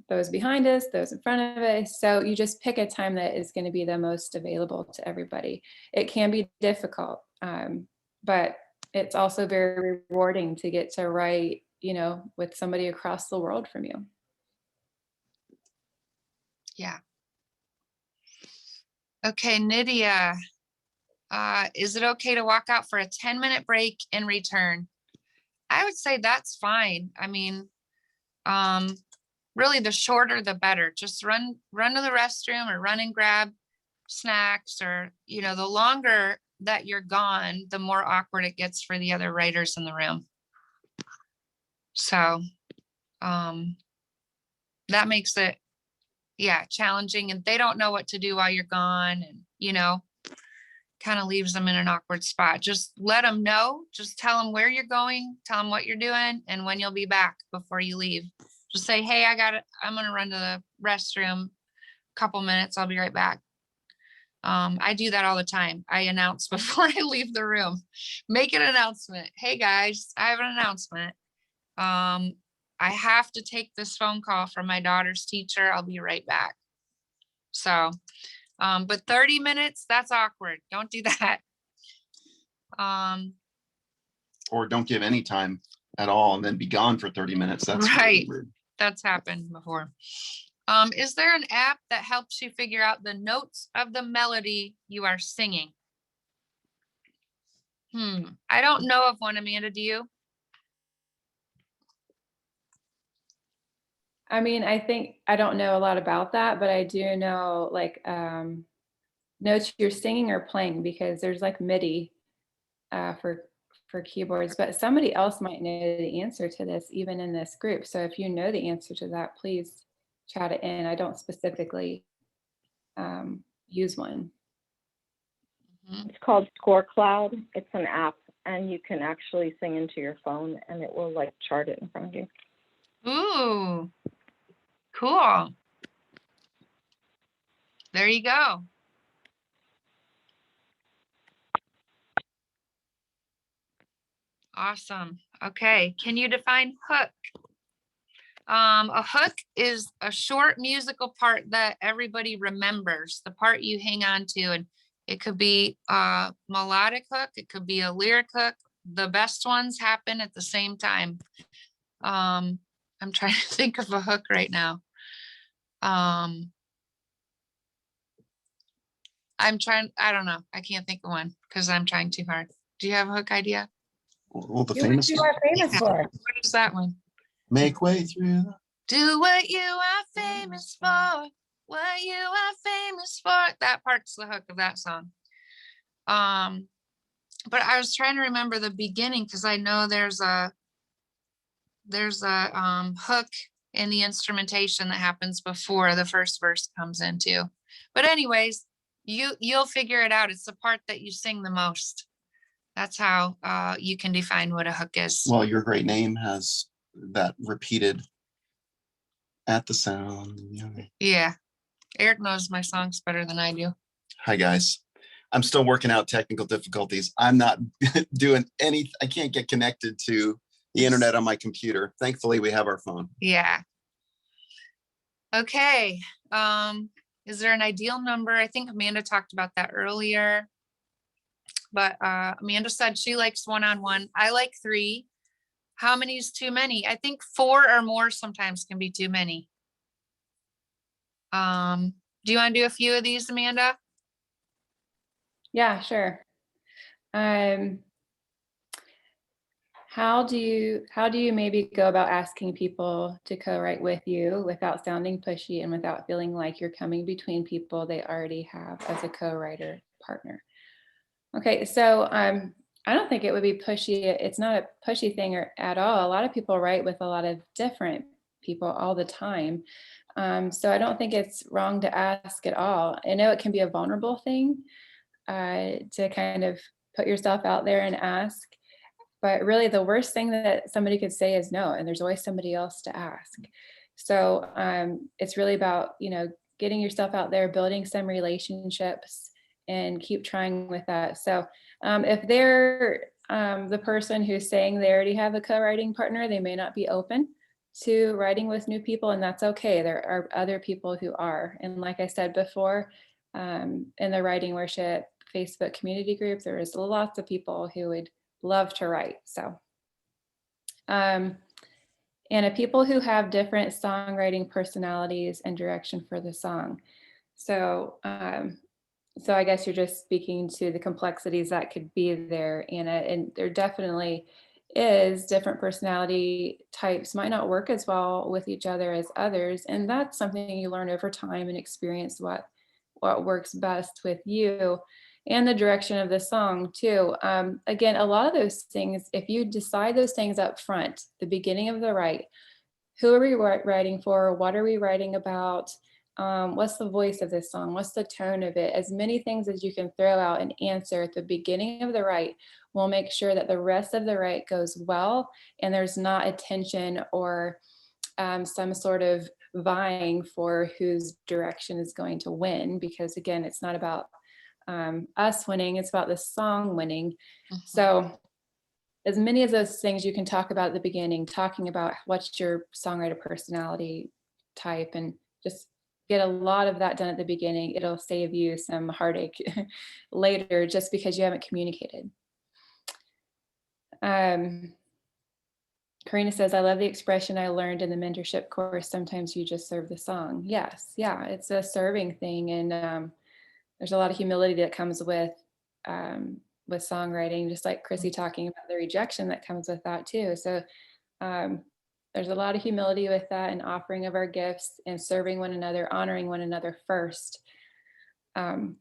those behind us, those in front of us. So you just pick a time that is going to be the most available to everybody. It can be difficult, but it's also very rewarding to get to write, with somebody across the world from you. Yeah. Okay, Nydia, is it okay to walk out for a 10-minute break and return? I would say that's fine. I mean, really the shorter the better. Just run to the restroom or run and grab snacks, or, you know, the longer that you're gone, the more awkward it gets for the other writers in the room. So that makes it, yeah, challenging, and they don't know what to do while you're gone, and, you know, kind of leaves them in an awkward spot. Just let them know, just tell them where you're going, tell them what you're doing and when you'll be back before you leave. Just say, hey, I'm going to run to the restroom, couple minutes, I'll be right back. I do that all the time. I announce before I leave the room. Make an announcement. Hey guys, I have an announcement. I have to take this phone call from my daughter's teacher. I'll be right back. So, but 30 minutes, that's awkward. Don't do that. Or don't give any time at all and then be gone for 30 minutes. That's right. really weird. That's happened before. Is there an app that helps you figure out the notes of the melody you are singing? I don't know of one, Amanda, do you? I mean, I think I don't know a lot about that, but I do know like notes you're singing or playing, because there's like MIDI for keyboards, but somebody else might know the answer to this even in this group. So if you know the answer to that, please chat it in. I don't specifically use one. It's called Score Cloud. It's an app, and you can actually sing into your phone, and it will like chart it in front of you. Ooh, cool. There you go. Awesome. Okay. Can you define hook? A hook is a short musical part that everybody remembers, the part you hang on to, and it could be a melodic hook, it could be a lyric hook. The best ones happen at the same time. I'm trying to think of a hook right now. I don't know. I can't think of one because I'm trying too hard. Do you have a hook idea? Well, the Do what famous you one. are famous for. What is that one? Make way through. Do what you are famous for, what you are famous for. That part's the hook of that song. But I was trying to remember the beginning because I know there's a hook in the instrumentation that happens before the first verse comes into. But anyways, you'll figure it out. It's the part that you sing the most. That's how you can define what a hook is. Well, Your Great Name has that repeated at the sound. Yeah. Eric knows my songs better than I do. Hi, guys. I'm still working out technical difficulties. I'm not doing any, I can't get connected to the internet on my computer. Thankfully, we have our phone. Yeah. Okay. Is there an ideal number? I think Amanda talked about that earlier. But Amanda said she likes one-on-one. I like 3. How many is too many? I think 4 or more sometimes can be too many. Do you want to do a few of these, Amanda? Yeah, sure. How do you maybe go about asking people to co-write with you without sounding pushy and without feeling like you're coming between people they already have as a co-writer partner? Okay, so I don't think it would be pushy. It's not a pushy thing at all. A lot of people write with a lot of different people all the time. So I don't think it's wrong to ask at all. I know it can be a vulnerable thing to kind of put yourself out there and ask, but really the worst thing that somebody could say is no, and there's always somebody else to ask. So it's really about, getting yourself out there, building some relationships, and keep trying with that. So if they're the person who's saying they already have a co-writing partner, they may not be open to writing with new people, and that's okay. There are other people who are. And like I said before, in the Writing Worship Facebook community group, there is lots of people who would love to write. So, and people who have different songwriting personalities and direction for the song. So, so I guess you're just speaking to the complexities that could be there, Anna, and there definitely is different personality types might not work as well with each other as others. And that's something you learn over time and experience what works best with you and the direction of the song too. Again, a lot of those things, if you decide those things up front, the beginning of the write, who are we writing for? What are we writing about? What's the voice of this song? What's the tone of it? As many things as you can throw out and answer at the beginning of the write will make sure that the rest of the write goes well and there's not a tension or some sort of vying for whose direction is going to win. Because again, it's not about us winning, it's about the song winning. So as many of those things you can talk about at the beginning, talking about what's your songwriter personality type, and just get a lot of that done at the beginning. It'll save you some heartache later just because you haven't communicated. Karina says, I love the expression I learned in the mentorship course. Sometimes you just serve the song. Yes. Yeah. It's a serving thing. And there's a lot of humility that comes with songwriting, just like Krissy talking about the rejection that comes with that too. So there's a lot of humility with that, and offering of our gifts and serving one another, honoring one another first. And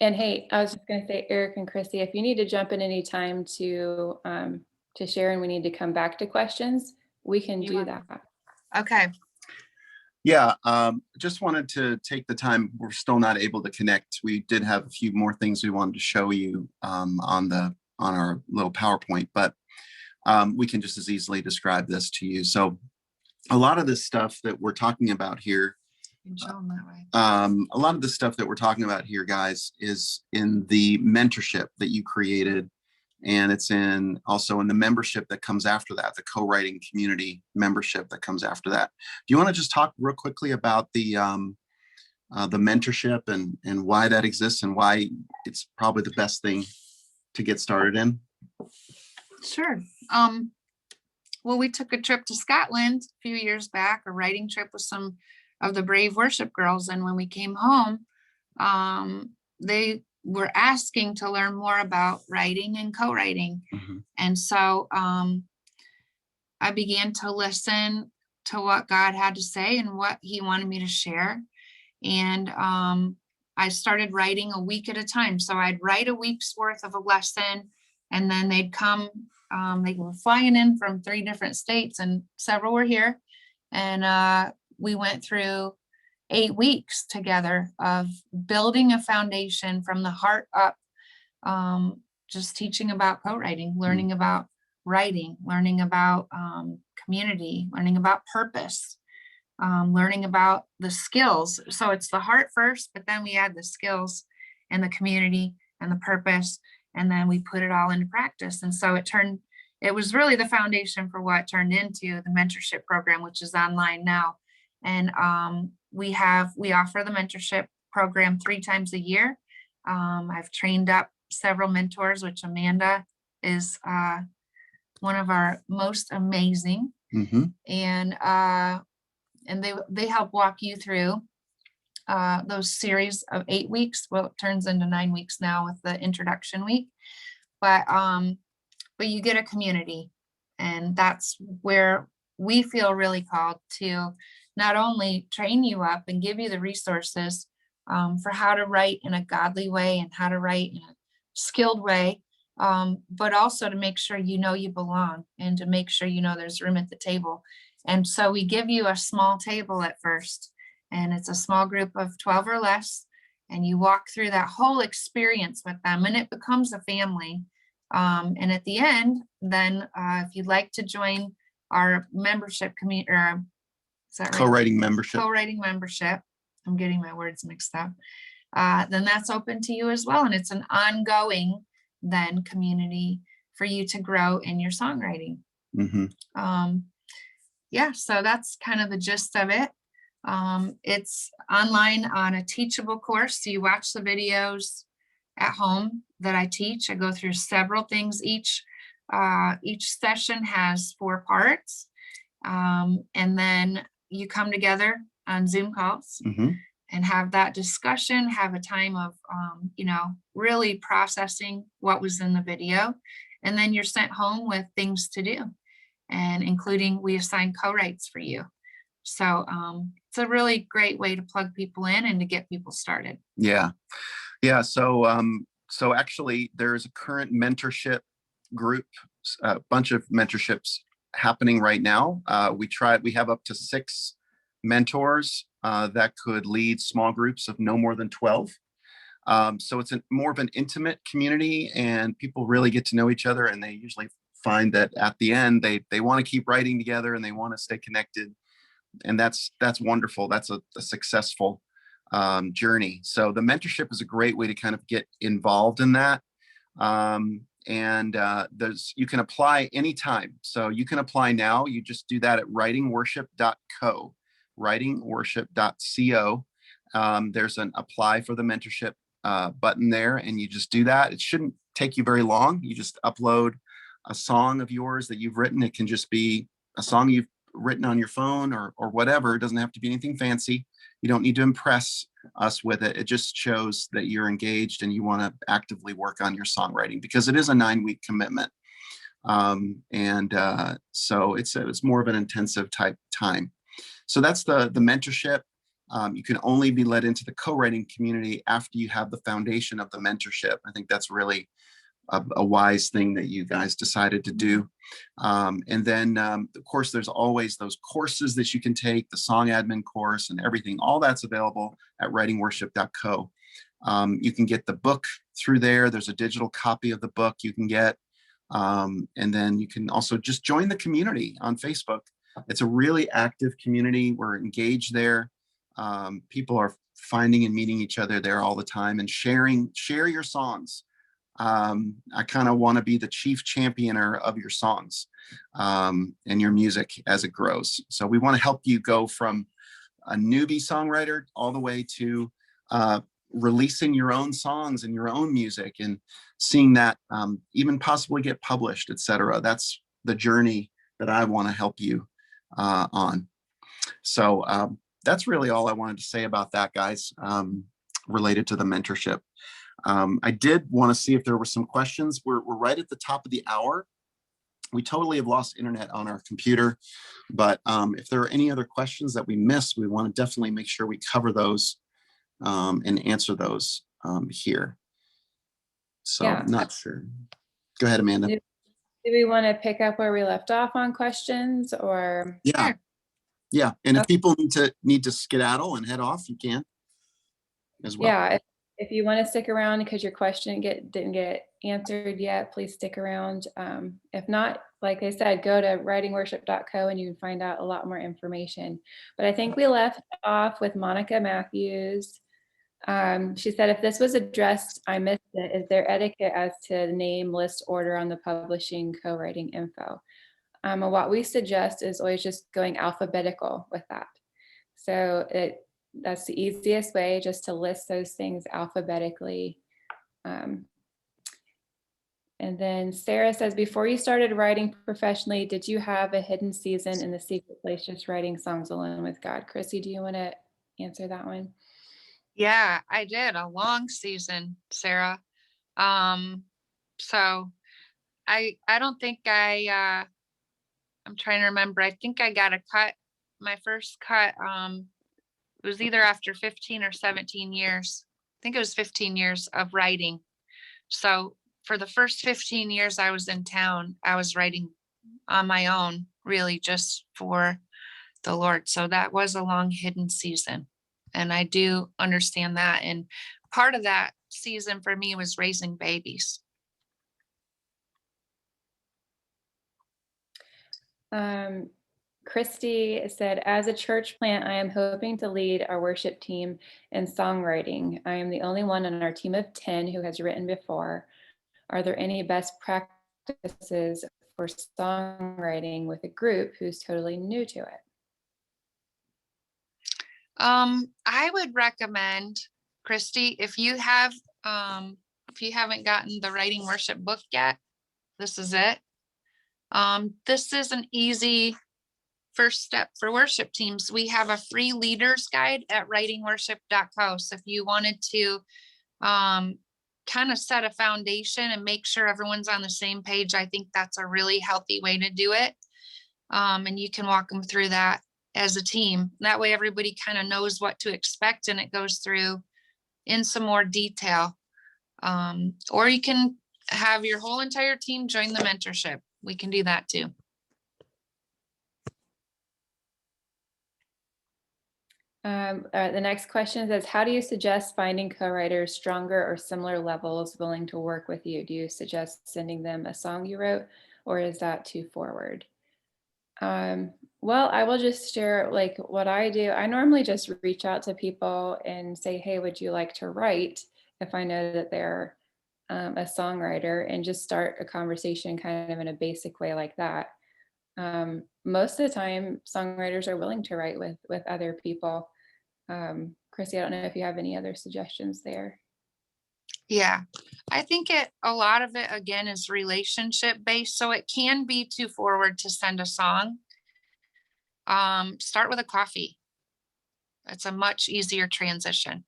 hey, I was just going to say, Eric and Krissy, if you need to jump in any time to share and we need to come back to questions, we can do that. Okay. Yeah, just wanted to take the time. We're still not able to connect. We did have a few more things we wanted to show you on our little PowerPoint, but we can just as easily describe this to you. So a lot of this stuff that we're talking about here, a lot of the stuff that we're talking about here, guys, is in the mentorship that you created. And it's also in the membership that comes after that, the co-writing community membership that comes after that. Do you want to just talk real quickly about the mentorship and why that exists and why it's probably the best thing to get started in? Sure. Well, we took a trip to Scotland a few years back, a writing trip with some of the brave worship girls. And when we came home, they were asking to learn more about writing and co-writing. Mm-hmm. And so I began to listen to what God had to say and what he wanted me to share. And I started writing a week at a time. So I'd write a week's worth of a lesson, and then they'd come, they were flying in from 3 different states, and several were here. And we went through 8 weeks together of building a foundation from the heart up, just teaching about co-writing, learning about writing, learning about community, learning about purpose, learning about the skills. So it's the heart first, but then we add the skills and the community and the purpose, and then we put it all into practice. And so it was really the foundation for what turned into the mentorship program, which is online now. And we offer the mentorship program 3 times a year. I've trained up several mentors, which Amanda is one of our most amazing. Mm-hmm. And they help walk you through those series of 8 weeks. Well, it turns into 9 weeks now with the introduction week, but you get a community, and that's where we feel really called to not only train you up and give you the resources for how to write in a godly way and how to write in a skilled way, but also to make sure you know you belong and to make sure you know there's room at the table. And so we give you a small table at first, and it's a small group of 12 or less, and you walk through that whole experience with them, and it becomes a family. And at the end, then if you'd like to join our membership community, is that right? Co-writing membership. Co-writing membership. I'm getting my words mixed up. Then that's open to you as well. And it's an ongoing then community for you to grow in your songwriting. Mm-hmm. Yeah, so that's kind of the gist of it. It's online on a teachable course. So you watch the videos at home that I teach. I go through several things. Each session has 4 parts. And then you come together on Zoom calls. Mm-hmm. And have that discussion, have a time of, really processing what was in the video. And then you're sent home with things to do, and including we assign co-writes for you. So it's a really great way to plug people in and to get people started. Yeah. So actually there's a current mentorship group, a bunch of mentorships happening right now. We have up to 6 mentors that could lead small groups of no more than 12. So it's more of an intimate community, and people really get to know each other, and they usually find that at the end they want to keep writing together and they want to stay connected. And that's wonderful. That's a successful journey. So the mentorship is a great way to kind of get involved in that. You can apply anytime. So you can apply now. You just do that at writingworship.co, writingworship.co. There's an apply for the mentorship button there, and you just do that. It shouldn't take you very long. You just upload a song of yours that you've written. It can just be a song you've written on your phone or whatever. It doesn't have to be anything fancy. You don't need to impress us with it. It just shows that you're engaged and you want to actively work on your songwriting, because it is a 9-week commitment. So it's more of an intensive type time. So that's the mentorship. You can only be led into the co-writing community after you have the foundation of the mentorship. I think that's really a wise thing that you guys decided to do. And then, of course, there's always those courses that you can take, the song admin course and everything. All that's available at writingworship.co. You can get the book through there. There's a digital copy of the book you can get. And then you can also just join the community on Facebook. It's a really active community. We're engaged there. People are finding and meeting each other there all the time and share your songs. I kind of want to be the chief championer of your songs and your music as it grows. So we want to help you go from a newbie songwriter all the way to releasing your own songs and your own music and seeing that even possibly get published, etc. That's the journey that I want to help you on. So that's really all I wanted to say about that, guys, related to the mentorship. I did want to see if there were some questions. We're right at the top of the hour. We totally have lost internet on our computer, but if there are any other questions that we missed, we want to definitely make sure we cover those and answer those here. So Yeah. not sure. Go ahead, Amanda. Do we want to pick up where we left off on questions, or? Yeah. Sure. Yeah. And if people need to skedaddle and head off, you can as well. Yeah. If you want to stick around because your question didn't get answered yet, please stick around. If not, like I said, go to writingworship.co and you can find out a lot more information. But I think we left off with Monica Matthews. She said, if this was addressed, I missed it. Is there etiquette as to name, list, order on the publishing co-writing info? And what we suggest is always just going alphabetical with that. So that's the easiest way, just to list those things alphabetically. And then Sarah says, before you started writing professionally, did you have a hidden season in the secret place, just writing songs alone with God? Krissy, do you want to answer that one? Yeah, I did a long season, Sarah. So I don't think I'm trying to remember. I think I got a cut. My first cut, it was either after 15 or 17 years. I think it was 15 years of writing. So for the first 15 years I was in town, I was writing on my own, really just for the Lord. So that was a long hidden season. And I do understand that. And part of that season for me was raising babies. Christy said, as a church plant, I am hoping to lead our worship team in songwriting. I am the only one on our team of 10 who has written before. Are there any best practices for songwriting with a group who's totally new to it? I would recommend, Christy, if you haven't gotten the Writing Worship book yet, this is it. This is an easy first step for worship teams. We have a free leaders guide at writingworship.co. So if you wanted to kind kind of set a foundation and make sure everyone's on the same page, I think that's a really healthy way to do it. And you can walk them through that as a team. That way everybody kind of knows what to expect and it goes through in some more detail. Or you can have your whole entire team join the mentorship. We can do that too. The next question says, how do you suggest finding co-writers stronger or similar levels willing to work with you? Do you suggest sending them a song you wrote, or is that too forward? Well, I will just share like what I do. I normally just reach out to people and say, hey, would you like to write? If I know that they're a songwriter, and just start a conversation kind of in a basic way like that. Most of the time, songwriters are willing to write with other people. Krissy, I don't know if you have any other suggestions there. Yeah, I think a lot of it again is relationship based, so it can be too forward to send a song. Start with a coffee. It's a much easier transition.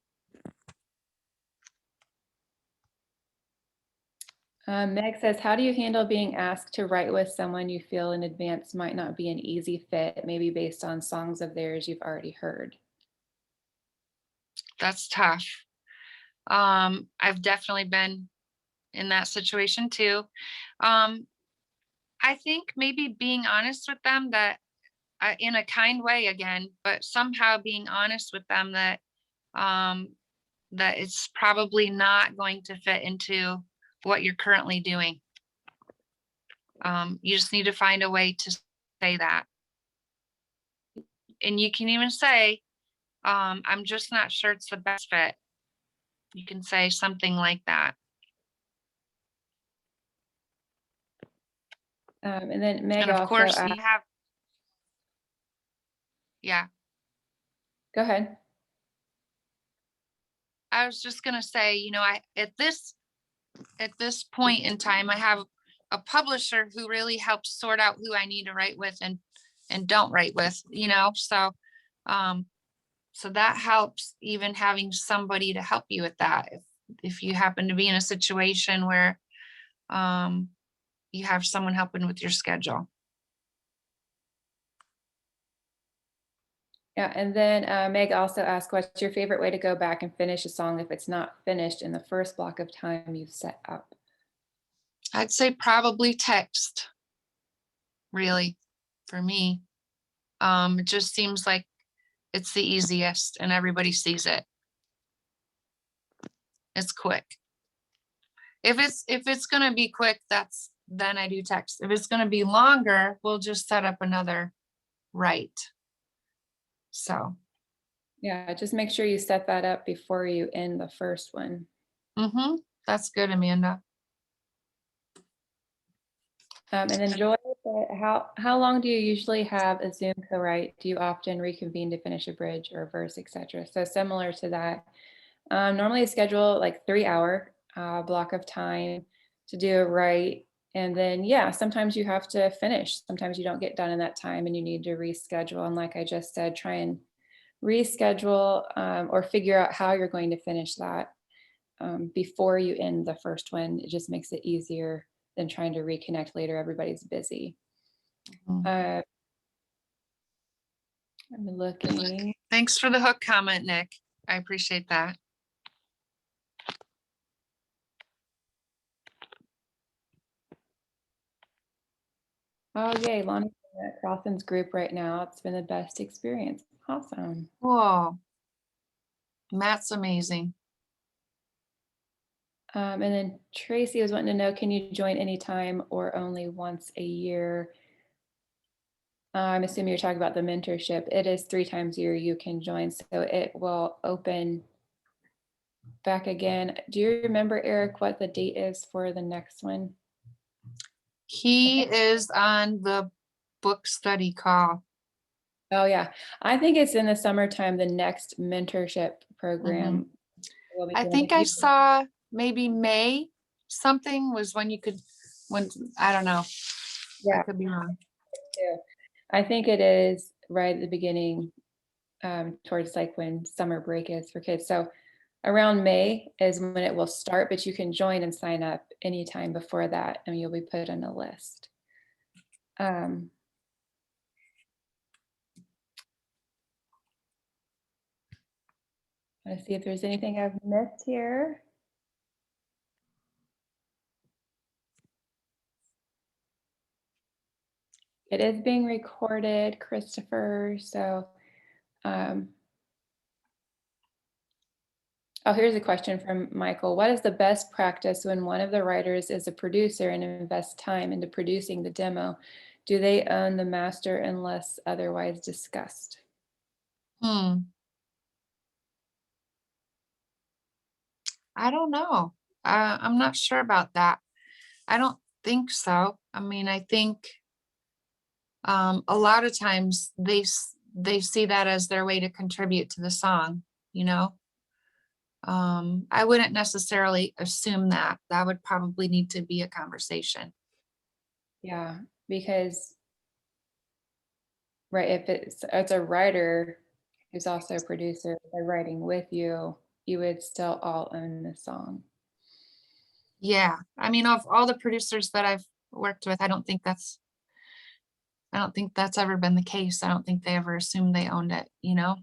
Meg says, how do you handle being asked to write with someone you feel in advance might not be an easy fit, maybe based on songs of theirs you've already heard? That's tough. I've definitely been in that situation too. I think maybe being honest with them that in a kind way again, but somehow being honest with them that that it's probably not going to fit into what you're currently doing. You just need to find a way to say that. And you can even say, I'm just not sure it's the best fit. You can say something like that. And then Meg And of also course asked, you have, yeah. Go ahead. I was just gonna say, you know, at this point in time, I have a publisher who really helps sort out who I need to write with and don't write with, you know, so so that helps, even having somebody to help you with that. If you happen to be in a situation where you have someone helping with your schedule. Yeah, and then Meg also asked, what's your favorite way to go back and finish a song if it's not finished in the first block of time you've set up? I'd say probably text, really, for me. It just seems like it's the easiest and everybody sees it. It's quick. If it's gonna be quick, then I do text. If it's gonna be longer, we'll just set up another write. So. Yeah, just make sure you set that up before you end the first one. That's good, Amanda. And then Joy, how long do you usually have a Zoom co-write? Do you often reconvene to finish a bridge or verse, etc.? So similar to that, normally I schedule like 3-hour block of time to do a write. And then, yeah, sometimes you have to finish. Sometimes you don't get done in that time and you need to reschedule. And like I just said, try and reschedule or figure out how you're going to finish that before you end the first one. It just makes it easier than trying to reconnect later. Everybody's busy. I'm looking. Thanks for the hook comment, Nick. I appreciate that. Oh, yay. Lonnie's in Crofton's group right now. It's been the best experience. Awesome. Whoa. Matt's amazing. And then Tracy was wanting to know, can you join anytime or only once a year? I'm assuming you're talking about the mentorship. It is 3 times a year you can join. So it will open back again. Do you remember, Eric, what the date is for the next one? He is on the book study call. Oh yeah, I think it's in the summertime, the next mentorship program. I think I saw maybe May something was when I don't know. Yeah, I could be wrong. I think it is right at the beginning, towards like when summer break is for kids. So around May is when it will start, but you can join and sign up anytime before that, and you'll be put on a list. Let's see if there's anything I've missed here. It is being recorded, Christopher, so oh, here's a question from Michael. What is the best practice when one of the writers is a producer and invests time into producing the demo? Do they own the master unless otherwise discussed? I don't know. I'm not sure about that. I don't think so. I mean, I think a lot of times they see that as their way to contribute to the song, you know? I wouldn't necessarily assume that. That would probably need to be a conversation. Yeah, because, right, if it's a writer who's also a producer, they're writing with you, you would still all own the song. Yeah, I mean, of all the producers that I've worked with, I don't think that's ever been the case. I don't think they ever assumed they owned it, you know?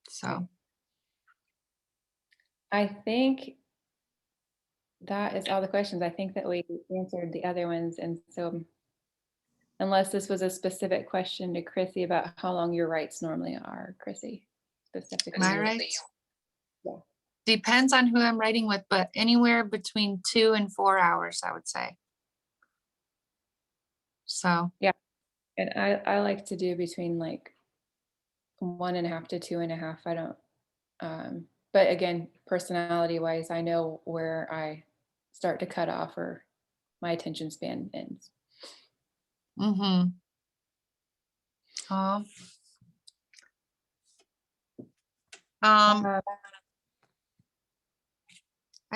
So, I think that is all the questions. I think that we answered the other ones. And so unless this was a specific question to Krissy about how long your rights normally are, Krissy, specifically. my rights? Yeah. Depends on who I'm writing with, but anywhere between 2 and 4 hours, I would say. So, Yeah. And I like to do between like 1.5 to 2.5. I don't, but again, personality wise, I know where I start to cut off or my attention span ends. I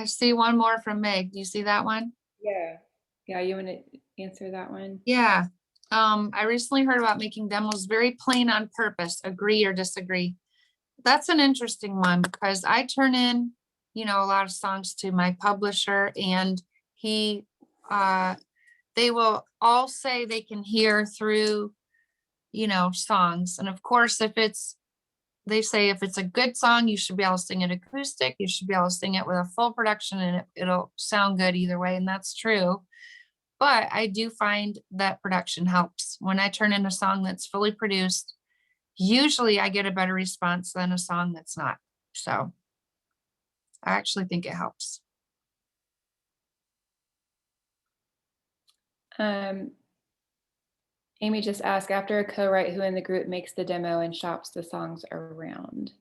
see one more from Meg. Do you see that one? Yeah. Yeah, you want to answer that one? Yeah. I recently heard about making demos very plain on purpose, agree or disagree. That's an interesting one because I turn in, you know, a lot of songs to my publisher, and they will all say they can hear through, you know, songs. And of course, they say if it's a good song, you should be able to sing it acoustic, you should be able to sing it with a full production, and it'll sound good either way. And that's true. But I do find that production helps. When I turn in a song that's fully produced, usually I get a better response than a song that's not. So I actually think it helps. Amy just asked, after a co-write, who in the group makes the demo and shops the songs around?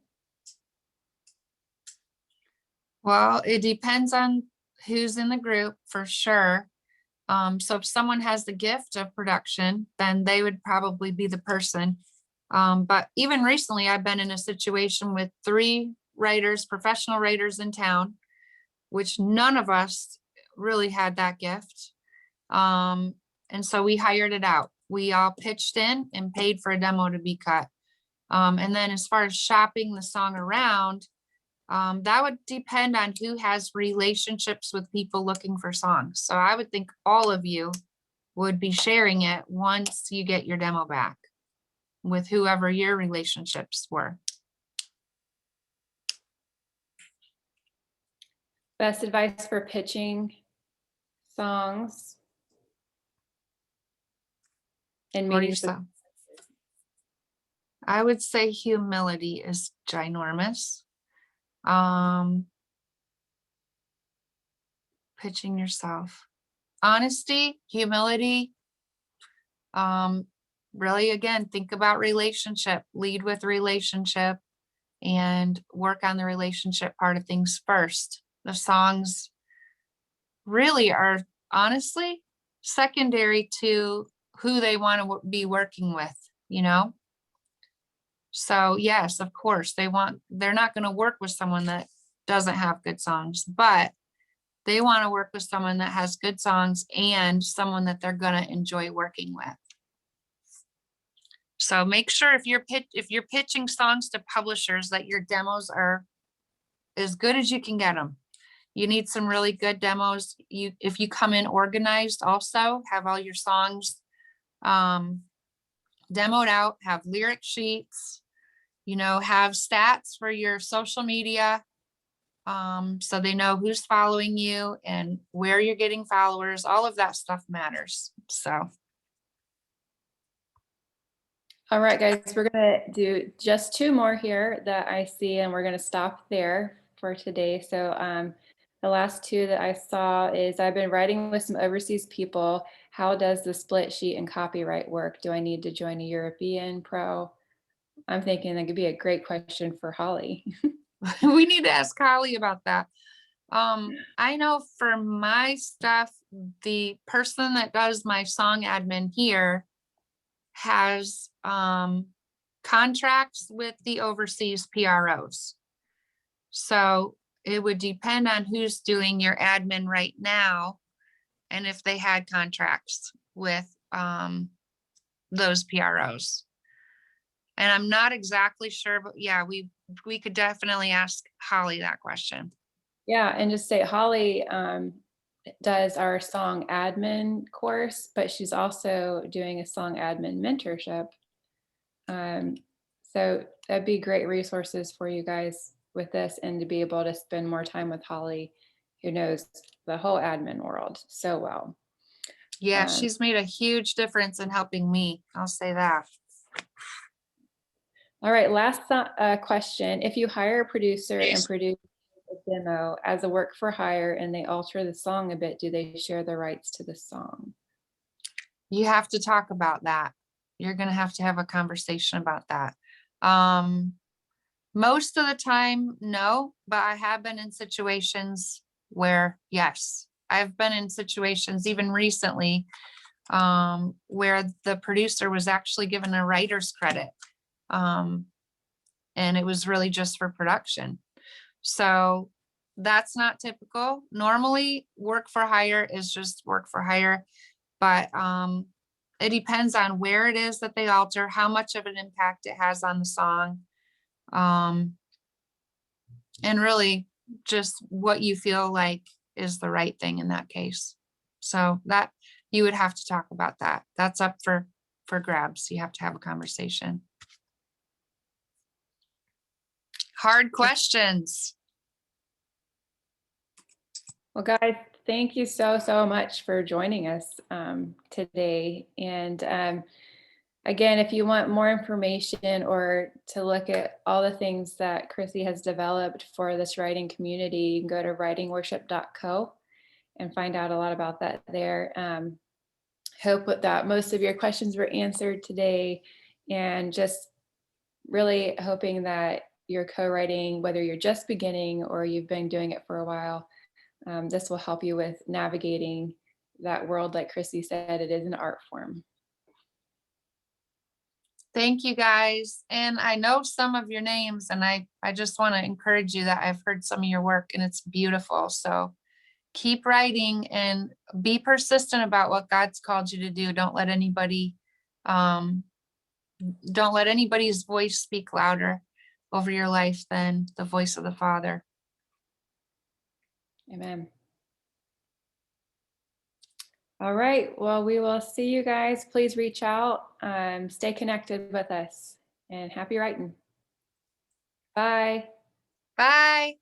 Well, it depends on who's in the group for sure. So if someone has the gift of production, then they would probably be the person. But even recently, I've been in a situation with 3 writers, professional writers in town, which none of us really had that gift. And so we hired it out. We all pitched in and paid for a demo to be cut. And then as far as shopping the song around, that would depend on who has relationships with people looking for songs. So I would think all of you would be sharing it once you get your demo back with whoever your relationships were. Best advice for pitching songs and meetings. I would say humility is ginormous. Pitching yourself. Honesty, humility. Really, again, think about relationship, lead with relationship, and work on the relationship part of things first. The songs really are honestly secondary to who they want to be working with, you know? So yes, of course, they're not going to work with someone that doesn't have good songs, but they want to work with someone that has good songs and someone that they're going to enjoy working with. So make sure if you're pitching songs to publishers that your demos are as good as you can get them. You need some really good demos. If you come in organized, also have all your songs demoed out, have lyric sheets, have stats for your social media, so they know who's following you and where you're getting followers. All of that stuff matters. So. All right, guys, we're gonna do just 2 more here that I see, and we're gonna stop there for today. So the last 2 that I saw is I've been writing with some overseas people. How does the split sheet and copyright work? Do I need to join a European pro? I'm thinking that could be a great question for Holly. We need to ask Holly about that. I know for my stuff, the person that does my song admin here has contracts with the overseas PROs. So it would depend on who's doing your admin right now and if they had contracts with those PROs. And I'm not exactly sure, but yeah, we could definitely ask Holly that question. Yeah, and just say Holly does our song admin course, but she's also doing a song admin mentorship. So that'd be great resources for you guys with this, and to be able to spend more time with Holly, who knows the whole admin world so well. Yeah, she's made a huge difference in helping me. I'll say that. All right, last question. If you hire a producer and produce a demo as a work for hire and they alter the song a bit, do they share the rights to the song? You have to talk about that. You're going to have a conversation about that. Most of the time, no, but I have been in situations where, yes, I've been in situations even recently where the producer was actually given a writer's credit. And it was really just for production. So that's not typical. Normally, work for hire is just work for hire, but it depends on where it is that they alter, how much of an impact it has on the song, and really just what you feel like is the right thing in that case. So that you would have to talk about that. That's up for grabs. You have to have a conversation. Hard questions. Well, guys, thank you so much for joining us today. And again, if you want more information or to look at all the things that Krissy has developed for this writing community, you can go to writingworship.co and find out a lot about that there. Hope that most of your questions were answered today, and just really hoping that you're co-writing, whether you're just beginning or you've been doing it for a while, this will help you with navigating that world. Like Krissy said, it is an art form. Thank you, guys. And I know some of your names, and I just want to encourage you that I've heard some of your work and it's beautiful. So keep writing and be persistent about what God's called you to do. Don't let anybody's voice speak louder over your life than the voice of the Father. Amen. All right. Well, we will see you guys. Please reach out, stay connected with us, and happy writing. Bye. Bye.